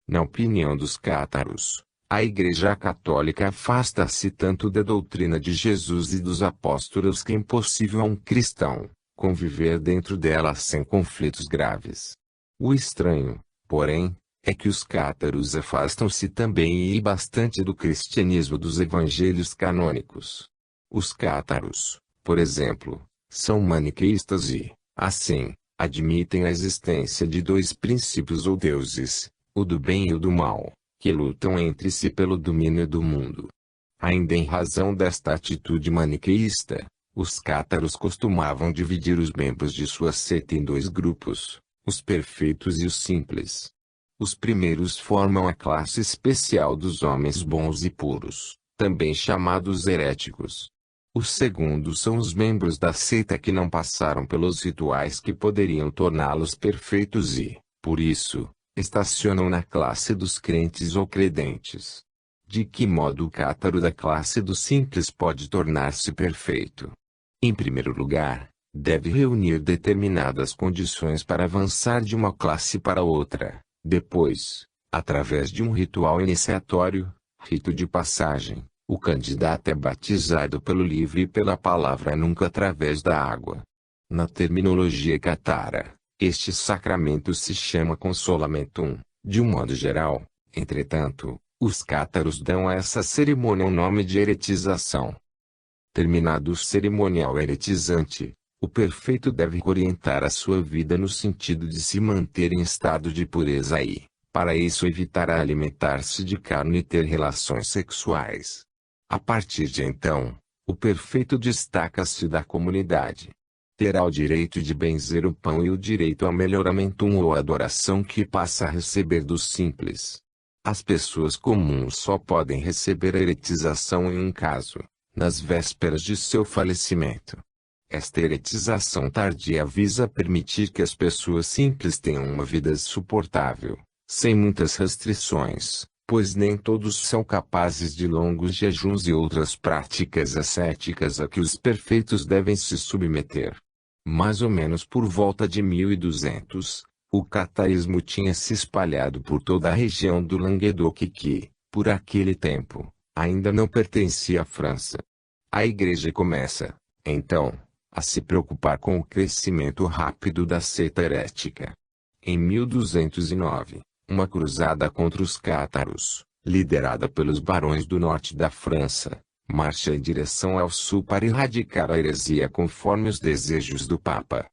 Na opinião dos cátaros, a Igreja Católica afasta-se tanto da doutrina de Jesus e dos apóstolos que é impossível a um cristão conviver dentro dela sem conflitos graves. O estranho, porém, é que os cátaros afastam-se também e bastante do cristianismo dos evangelhos canônicos. Os cátaros, por exemplo, são maniqueístas e, assim, admitem a existência de dois princípios ou deuses, o do bem e o do mal, que lutam entre si pelo domínio do mundo. Ainda em razão desta atitude maniqueísta, os cátaros costumavam dividir os membros de sua seita em dois grupos, os perfeitos e os simples. Os primeiros formam a classe especial dos homens bons e puros, também chamados heréticos. Os segundos são os membros da seita que não passaram pelos rituais que poderiam torná-los perfeitos e, por isso, estacionam na classe dos crentes ou credentes. De que modo o cátaro da classe dos simples pode tornar-se perfeito? Em primeiro lugar, Deve reunir determinadas condições para avançar de uma classe para outra. Depois, através de um ritual iniciatório, rito de passagem, o candidato é batizado pelo livro e pela palavra nunca através da água. Na terminologia catara, este sacramento se chama consolamentum, de um modo geral. Entretanto, os cátaros dão a essa cerimônia o nome de eretização. Terminado o cerimonial eretizante, o perfeito deve orientar a sua vida no sentido de se manter em estado de pureza e, para isso, evitar alimentar-se de carne e ter relações sexuais. A partir de então, o perfeito destaca-se da comunidade. Terá o direito de benzer o pão e o direito ao melhoramento ou adoração que passa a receber dos simples. As pessoas comuns só podem receber a eretização em um caso, nas vésperas de seu falecimento. Esta eretização tardia visa permitir que as pessoas simples tenham uma vida suportável, sem muitas restrições, pois nem todos são capazes de longos jejuns e outras práticas ascéticas a que os perfeitos devem se submeter. Mais ou menos por volta de 1200, o catarismo tinha se espalhado por toda a região do Languedoc que, por aquele tempo, ainda não pertencia à França. A Igreja começa, então, a se preocupar com o crescimento rápido da seita herética. Em 1209, uma cruzada contra os cátaros, liderada pelos barões do norte da França, marcha em direção ao sul para erradicar a heresia conforme os desejos do Papa.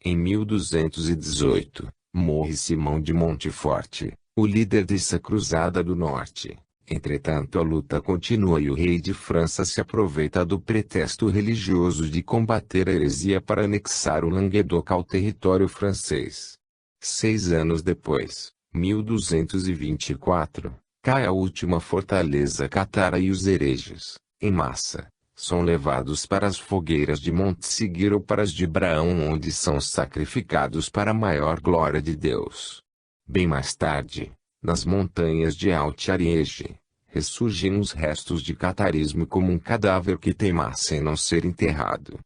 Em 1218, morre Simão de Montfort, o líder dessa cruzada do norte. Entretanto, a luta continua e o rei de França se aproveita do pretexto religioso de combater a heresia para anexar o Languedoc ao território francês. 6 anos depois, 1224, cai a última fortaleza cátara e os hereges, em massa, são levados para as fogueiras de Montségur ou para as de Braão, onde são sacrificados para a maior glória de Deus. Bem mais tarde, nas montanhas de Alt-Ariège, ressurgem os restos de catarismo como um cadáver que teimasse em não ser enterrado.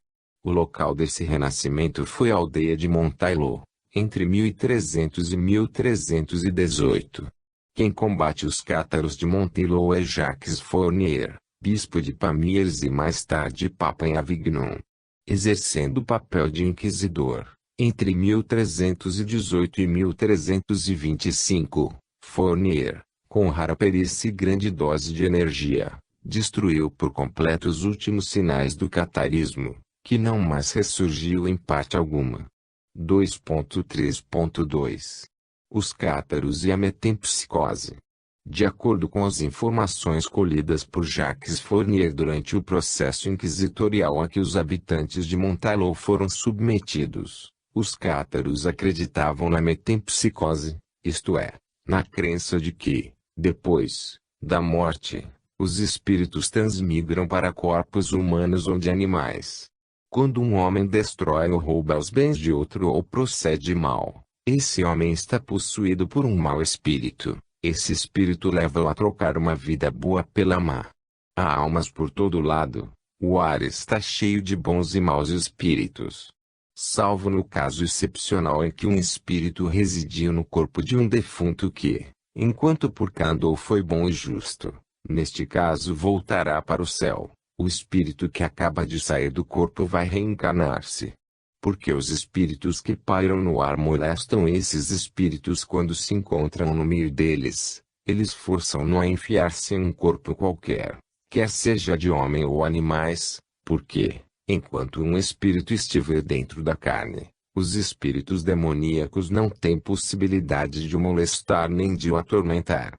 O local desse renascimento foi a aldeia de Montaillot, entre 1300 e 1318. Quem combate os cátaros de Montaillot é Jacques Fournier, bispo de Pamiers e mais tarde papa em Avignon. Exercendo o papel de inquisidor, entre 1318 e 1325, Fournier, com rara perícia e grande dose de energia, destruiu por completo os últimos sinais do catarismo, que não mais ressurgiu em parte alguma. 2.3.2 Os cátaros e a metempsicose. De acordo com as informações colhidas por Jacques Fournier durante o processo inquisitorial a que os habitantes de Montaillot foram submetidos, os cátaros acreditavam na metempsicose, isto é, na crença de que, depois da morte, os espíritos transmigram para corpos humanos ou de animais. Quando um homem destrói ou rouba os bens de outro ou procede mal, esse homem está possuído por um mau espírito. Esse espírito leva-o a trocar uma vida boa pela má. Há almas por todo lado, o ar está cheio de bons e maus espíritos. Salvo no caso excepcional em que um espírito residia no corpo de um defunto que, enquanto por cá andou foi bom e justo, neste caso voltará para o céu. O espírito que acaba de sair do corpo vai reencarnar-se. Porque os espíritos que pairam no ar molestam esses espíritos quando se encontram no meio deles, eles forçam-no a enfiar-se em um corpo qualquer, quer seja de homem ou animais, porque, enquanto um espírito estiver dentro da carne, os espíritos demoníacos não têm possibilidade de o molestar nem de o atormentar.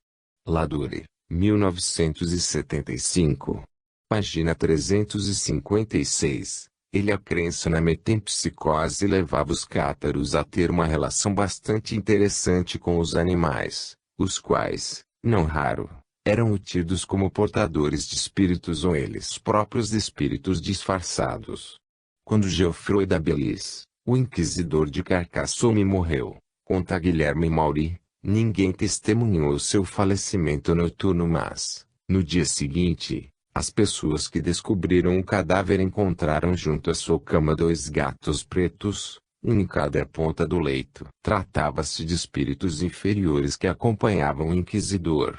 Ladure, 1975. Página 356. A crença na metempsicose levava os cátaros a ter uma relação bastante interessante com os animais, os quais, não raro, eram tidos como portadores de espíritos ou eles próprios espíritos disfarçados. Quando Geoffroy d'Abelais, o inquisidor de Carcassonne morreu, conta Guilherme Maury, ninguém testemunhou seu falecimento noturno mas, no dia seguinte, As pessoas que descobriram o cadáver encontraram junto à sua cama 2 gatos pretos, um em cada ponta do leito. Tratava-se de espíritos inferiores que acompanhavam o inquisidor.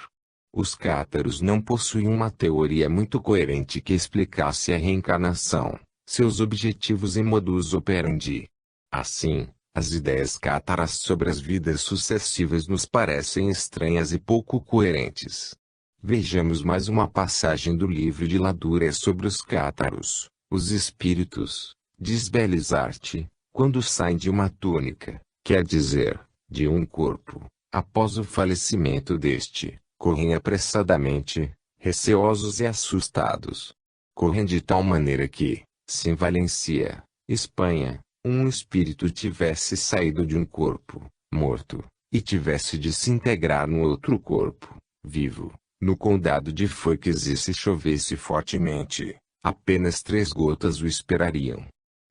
Os cátaros não possuíam uma teoria muito coerente que explicasse a reencarnação, seus objetivos e modus operandi. Assim, as ideias cátaras sobre as vidas sucessivas nos parecem estranhas e pouco coerentes. Vejamos mais uma passagem do livro de Ladura sobre os cátaros. Os espíritos, diz Belisarte, quando saem de uma túnica, quer dizer, de um corpo, após o falecimento deste, correm apressadamente, receosos e assustados. Correm de tal maneira que, se em Valencia, Espanha, um espírito tivesse saído de um corpo, morto, e tivesse de se integrar no outro corpo, vivo, no condado de Foix e se chovesse fortemente, apenas 3 gotas o esperariam.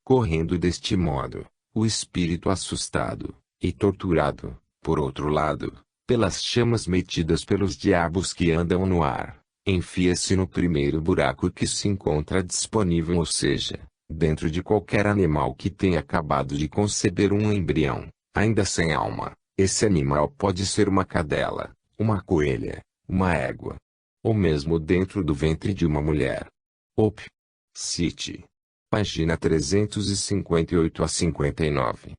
Correndo deste modo, o espírito assustado, e torturado, por outro lado, pelas chamas metidas pelos diabos que andam no ar, enfia-se no primeiro buraco que se encontra disponível, ou seja, dentro de qualquer animal que tenha acabado de conceber um embrião, ainda sem alma. Esse animal pode ser uma cadela, uma coelha, uma égua, ou mesmo dentro do ventre de uma mulher. Op. Cite. Página 358 a 59.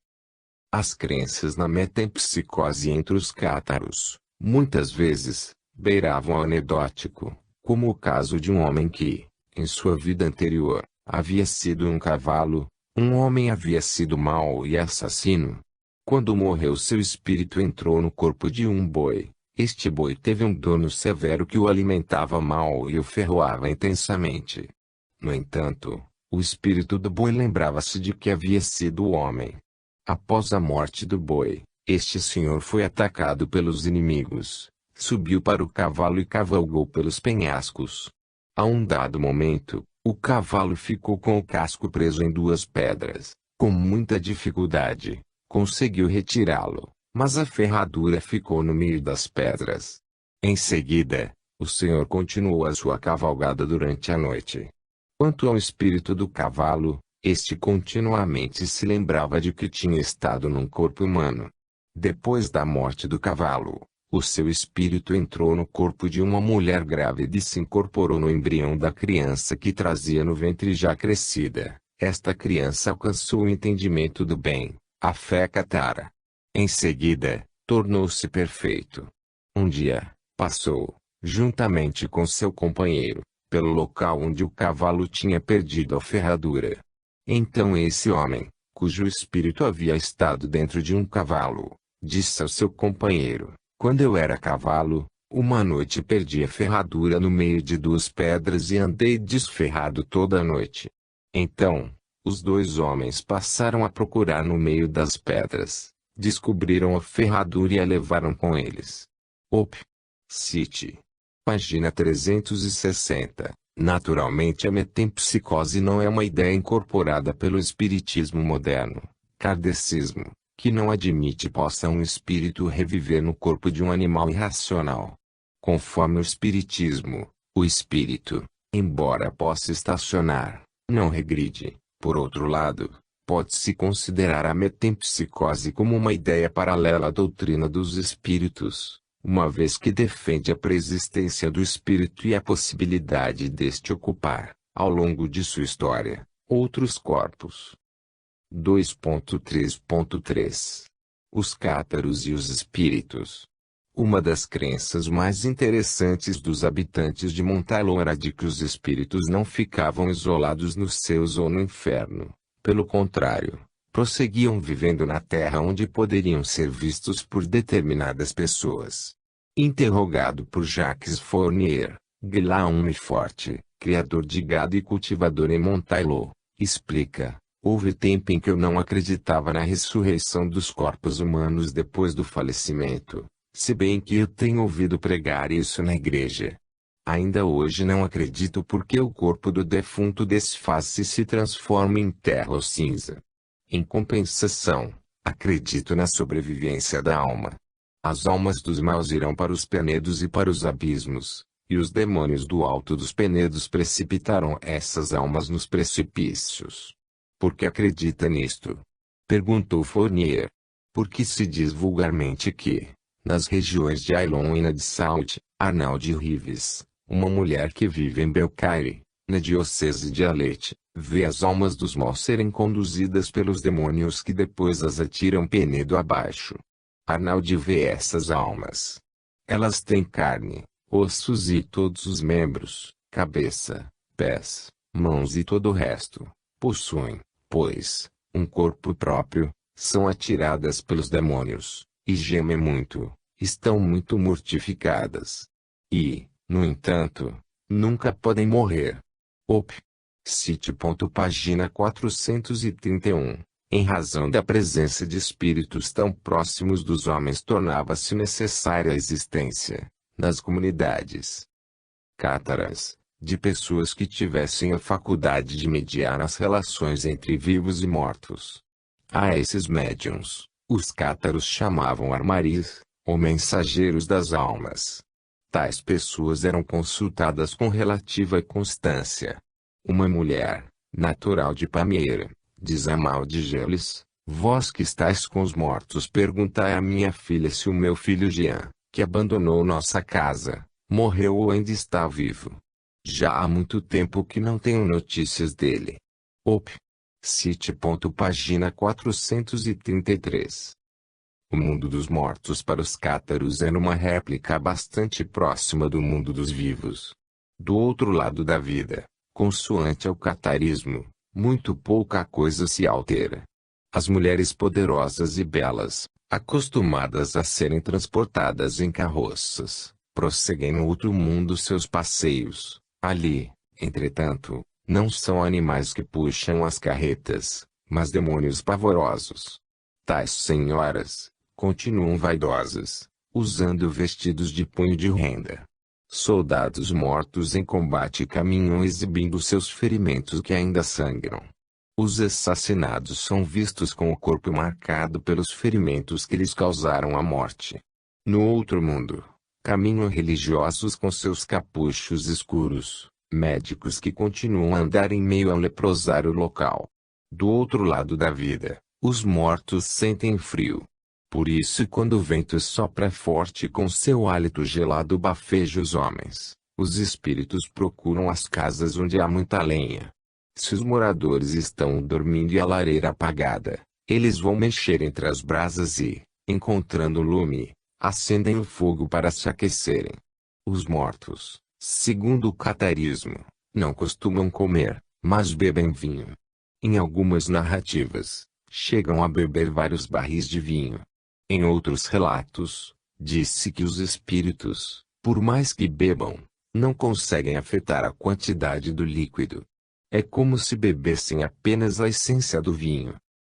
As crenças na metempsicose entre os cátaros, muitas vezes, beiravam o anedótico, como o caso de um homem que, em sua vida anterior, havia sido um cavalo. Um homem havia sido mau e assassino. Quando morreu, seu espírito entrou no corpo de um boi. Este boi teve um dono severo que o alimentava mal e o ferroava intensamente. No entanto, o espírito do boi lembrava-se de que havia sido o homem. Após a morte do boi, este senhor foi atacado pelos inimigos, subiu para o cavalo e cavalgou pelos penhascos. A um dado momento, o cavalo ficou com o casco preso em 2 pedras. Com muita dificuldade, conseguiu retirá-lo, mas a ferradura ficou no meio das pedras. Em seguida, o senhor continuou a sua cavalgada durante a noite. Quanto ao espírito do cavalo, este continuamente se lembrava de que tinha estado num corpo humano. Depois da morte do cavalo, o seu espírito entrou no corpo de uma mulher grávida e se incorporou no embrião da criança que trazia no ventre já crescida. Esta criança alcançou o entendimento do bem, a fé cátara. Em seguida, tornou-se perfeito. Um dia, passou, juntamente com seu companheiro, pelo local onde o cavalo tinha perdido a ferradura. Então esse homem, cujo espírito havia estado dentro de um cavalo, disse ao seu companheiro: quando eu era cavalo, uma noite perdi a ferradura no meio de 2 pedras e andei desferrado toda a noite. Então, os 2 homens passaram a procurar no meio das pedras, descobriram a ferradura e a levaram com eles. Op. Cite. Página 360. Naturalmente, a metempsicose não é uma ideia incorporada pelo espiritismo moderno, kardecismo, que não admite possa um espírito reviver no corpo de um animal irracional. Conforme o espiritismo, o espírito, embora possa estacionar, não regride. Por outro lado, pode-se considerar a metempsicose como uma ideia paralela à doutrina dos espíritos, uma vez que defende a preexistência do espírito e a possibilidade deste ocupar, ao longo de sua história, outros corpos. 2.3.3 Os cátaros e os espíritos. Uma das crenças mais interessantes dos habitantes de Montalon era de que os espíritos não ficavam isolados nos céus ou no inferno. Pelo contrário, prosseguiam vivendo na terra onde poderiam ser vistos por determinadas pessoas. Interrogado por Jacques Fournier, Guillaume Forte, criador de gado e cultivador em Montalon, explica: houve tempo em que eu não acreditava na ressurreição dos corpos humanos depois do falecimento, se bem que eu tenho ouvido pregar isso na igreja. Ainda hoje não acredito porque o corpo do defunto desfaz-se e se transforma em terra ou cinza. Em compensação, acredito na sobrevivência da alma. As almas dos maus irão para os penedos e para os abismos, E os demônios do alto dos Penedos precipitaram essas almas nos precipícios. Por que acredita nisto? Perguntou Fournier. Porque se diz vulgarmente que, nas regiões de Ailon e na de Sault, Arnaud Rives, uma mulher que vive em Belcaire, na diocese de Alete, vê as almas dos maus serem conduzidas pelos demônios que depois as atiram Penedo abaixo. Arnaud vê essas almas. Elas têm carne, ossos e todos os membros, cabeça, pés, mãos e todo o resto. Possuem, pois, um corpo próprio, são atiradas pelos demônios, e gemem muito, estão muito mortificadas. E, no entanto, nunca podem morrer. Op. Cite. Página 431. Em razão da presença de espíritos tão próximos dos homens, tornava-se necessária a existência, nas comunidades cátaras, de pessoas que tivessem a faculdade de mediar as relações entre vivos e mortos. A esses médiuns, os cátaros chamavam armaris, ou mensageiros das almas. Tais pessoas eram consultadas com relativa constância. Uma mulher, natural de Pameira, diz Amal de Geles, vós que estáis com os mortos, perguntai à minha filha se o meu filho Jean, que abandonou nossa casa, morreu ou ainda está vivo. Já há muito tempo que não tenho notícias dele. Op. Cite. Página 433. O mundo dos mortos para os cátaros era uma réplica bastante próxima do mundo dos vivos. Do outro lado da vida, consoante ao catarismo, muito pouca coisa se altera. As mulheres poderosas e belas, acostumadas a serem transportadas em carroças, prosseguem no outro mundo seus passeios. Ali, entretanto, não são animais que puxam as carretas, mas demônios pavorosos. Tais senhoras continuam vaidosas, usando vestidos de punho de renda. Soldados mortos em combate caminham exibindo seus ferimentos que ainda sangram. Os assassinados são vistos com o corpo marcado pelos ferimentos que lhes causaram a morte. No outro mundo, caminham religiosos com seus capuchos escuros, médicos que continuam a andar em meio ao leprosário local. Do outro lado da vida, os mortos sentem frio. Por isso, quando o vento sopra forte com seu hálito gelado bafeja os homens, os espíritos procuram as casas onde há muita lenha. Se os moradores estão dormindo e a lareira apagada, eles vão mexer entre as brasas e, encontrando lume, acendem o fogo para se aquecerem. Os mortos, segundo o catarismo, não costumam comer, mas bebem vinho. Em algumas narrativas, chegam a beber vários barris de vinho. Em outros relatos, diz-se que os espíritos, por mais que bebam, não conseguem afetar a quantidade do líquido. É como se bebessem apenas a essência do vinho.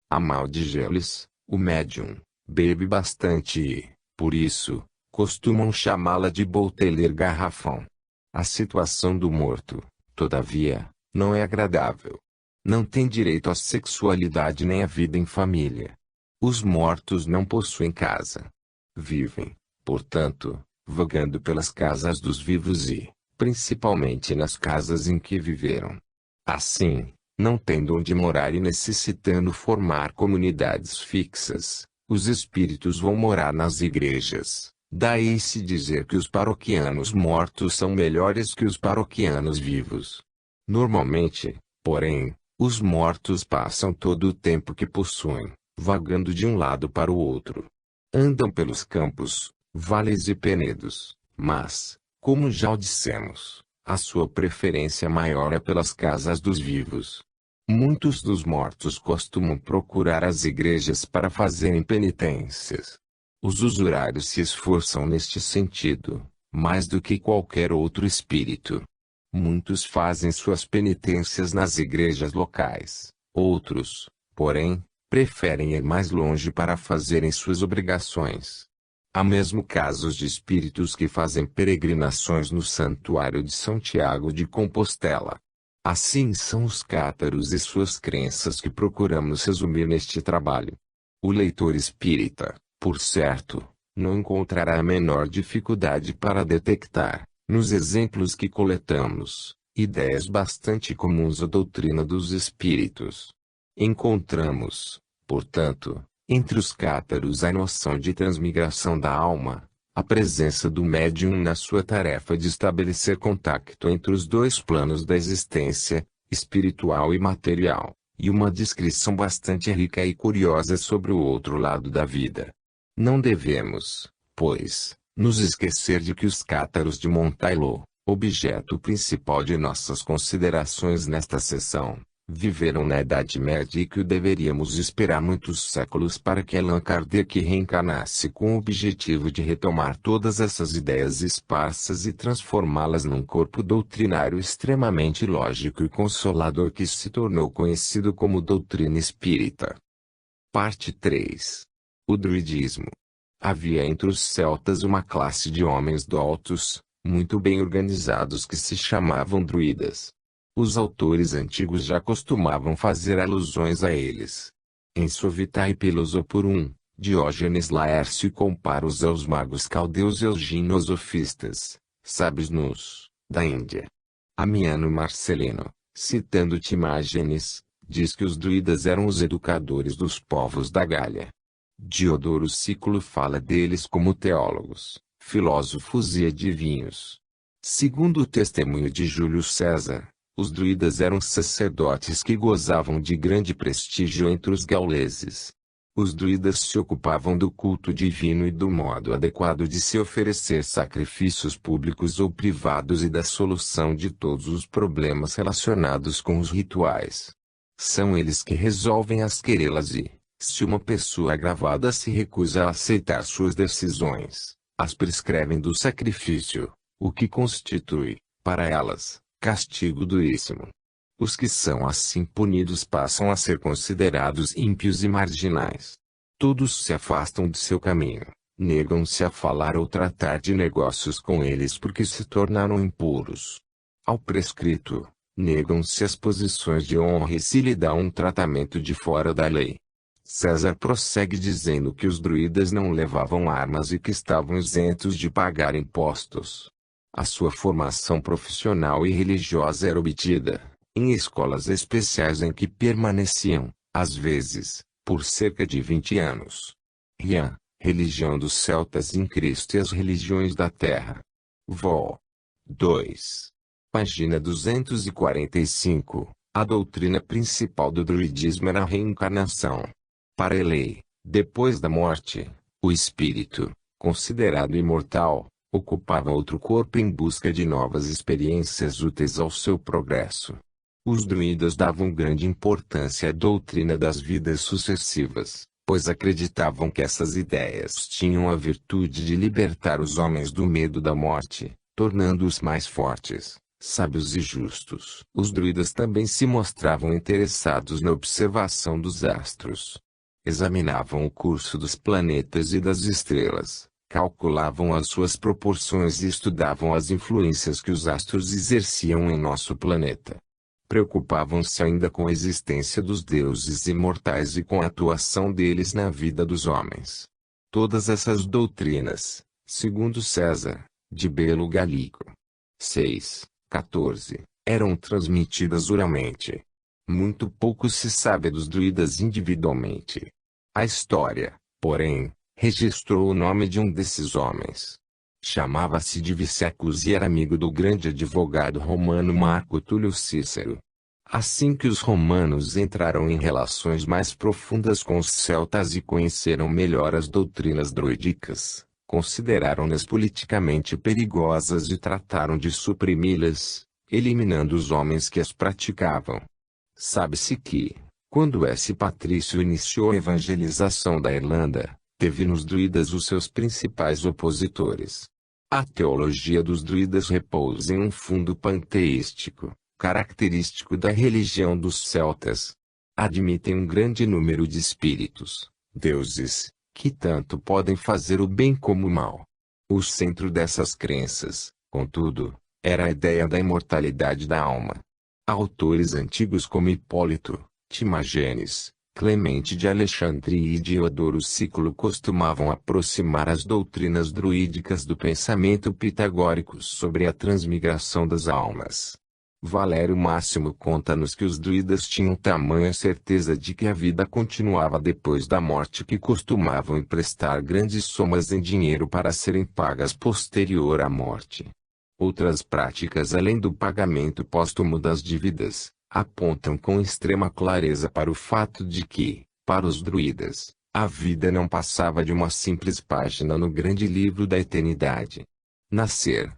Amal de Geles, o médium, bebe bastante e, por isso, costumam chamá-la de Bouteiller garrafão. A situação do morto, todavia, não é agradável. Não tem direito à sexualidade nem à vida em família. Os mortos não possuem casa. Vivem, portanto, vagando pelas casas dos vivos e, principalmente nas casas em que viveram. Assim, não tendo onde morar e necessitando formar comunidades fixas, os espíritos vão morar nas igrejas. Daí-se dizer que os paroquianos mortos são melhores que os paroquianos vivos. Normalmente, porém, os mortos passam todo o tempo que possuem, vagando de um lado para o outro. Andam pelos campos, vales e penedos, mas, como já o dissemos, a sua preferência maior é pelas casas dos vivos. Muitos dos mortos costumam procurar as igrejas para fazerem penitências. Os usurários se esforçam neste sentido, mais do que qualquer outro espírito. Muitos fazem suas penitências nas igrejas locais, outros, porém, preferem ir mais longe para fazerem suas obrigações. Há mesmo casos de espíritos que fazem peregrinações no Santuário de São Tiago de Compostela. Assim são os cátaros e suas crenças que procuramos resumir neste trabalho. O leitor espírita, por certo, não encontrará a menor dificuldade para detectar, Nos exemplos que coletamos, ideias bastante comuns à doutrina dos espíritos. Encontramos, portanto, entre os cátaros a noção de transmigração da alma, a presença do médium na sua tarefa de estabelecer contato entre os dois planos da existência, espiritual e material, e uma descrição bastante rica e curiosa sobre o outro lado da vida. Não devemos, pois, nos esquecer de que os cátaros de Montailô, objeto principal de nossas considerações nesta sessão, viveram na Idade Média e que deveríamos esperar muitos séculos para que Allan Kardec reencarnasse com o objetivo de retomar todas essas ideias esparsas e transformá-las num corpo doutrinário extremamente lógico e consolador que se tornou conhecido como doutrina espírita. Parte 3. O druidismo. Havia entre os celtas uma classe de homens doutos, muito bem organizados que se chamavam druidas. Os autores antigos já costumavam fazer alusões a eles. Em sua Vitae Philosoporum, Diógenes Laércio compara-os aos magos caldeus e aos ginosofistas, sábios da Índia. Amiano Marcelino, citando Timágenes, diz que os druidas eram os educadores dos povos da Gália. Diodoro Sículo fala deles como teólogos, filósofos e adivinhos. Segundo o testemunho de Júlio César, os druidas eram sacerdotes que gozavam de grande prestígio entre os gauleses. Os druidas se ocupavam do culto divino e do modo adequado de se oferecer sacrifícios públicos ou privados e da solução de todos os problemas relacionados com os rituais. São eles que resolvem as querelas e, se uma pessoa agravada se recusa a aceitar suas decisões, as prescrevem do sacrifício, o que constitui, para elas, castigo duríssimo. Os que são assim punidos passam a ser considerados ímpios e marginais. Todos se afastam de seu caminho, negam-se a falar ou tratar de negócios com eles porque se tornaram impuros. Ao prescrito, negam-se as posições de honra e se lhe dá um tratamento de fora da lei. César prossegue dizendo que os druidas não levavam armas e que estavam isentos de pagar impostos. A sua formação profissional e religiosa era obtida, em escolas especiais em que permaneciam, às vezes, por cerca de 20 anos. Rian, Religião dos Celtas em Cristo e as Religiões da Terra. Vol. 2. Página 245. A doutrina principal do druidismo era a reencarnação. Para ele, depois da morte, o espírito, considerado imortal, ocupava outro corpo em busca de novas experiências úteis ao seu progresso. Os druidas davam grande importância à doutrina das vidas sucessivas, pois acreditavam que essas ideias tinham a virtude de libertar os homens do medo da morte, tornando-os mais fortes, sábios e justos. Os druidas também se mostravam interessados na observação dos astros. Examinavam o curso dos planetas e das estrelas, calculavam as suas proporções e estudavam as influências que os astros exerciam em nosso planeta. Preocupavam-se ainda com a existência dos deuses imortais e com a atuação deles na vida dos homens. Todas essas doutrinas, segundo César, de Belo Gallico, 6:14, eram transmitidas oralmente. Muito pouco se sabe dos druidas individualmente. A história, porém, registrou o nome de um desses homens. Chamava-se Divicecus e era amigo do grande advogado romano Marco Túlio Cícero. Assim que os romanos entraram em relações mais profundas com os celtas e conheceram melhor as doutrinas druídicas, consideraram-nas politicamente perigosas e trataram de suprimi-las, eliminando os homens que as praticavam. Sabe-se que, quando esse patrício iniciou a evangelização da Irlanda, teve nos druidas os seus principais opositores. A teologia dos druidas repousa em um fundo panteístico, característico da religião dos celtas. Admitem um grande número de espíritos, deuses, que tanto podem fazer o bem como o mal. O centro dessas crenças, contudo, era a ideia da imortalidade da alma. Autores antigos como Hipólito, Timagenes, Clemente de Alexandria e Diodoro Sículo costumavam aproximar as doutrinas druídicas do pensamento pitagórico sobre a transmigração das almas. Valério Máximo conta-nos que os druidas tinham tamanha certeza de que a vida continuava depois da morte que costumavam emprestar grandes somas em dinheiro para serem pagas posterior à morte. Outras práticas além do pagamento póstumo das dívidas, apontam com extrema clareza para o fato de que, para os druidas, a vida não passava de uma simples página no grande livro da eternidade. Nascer,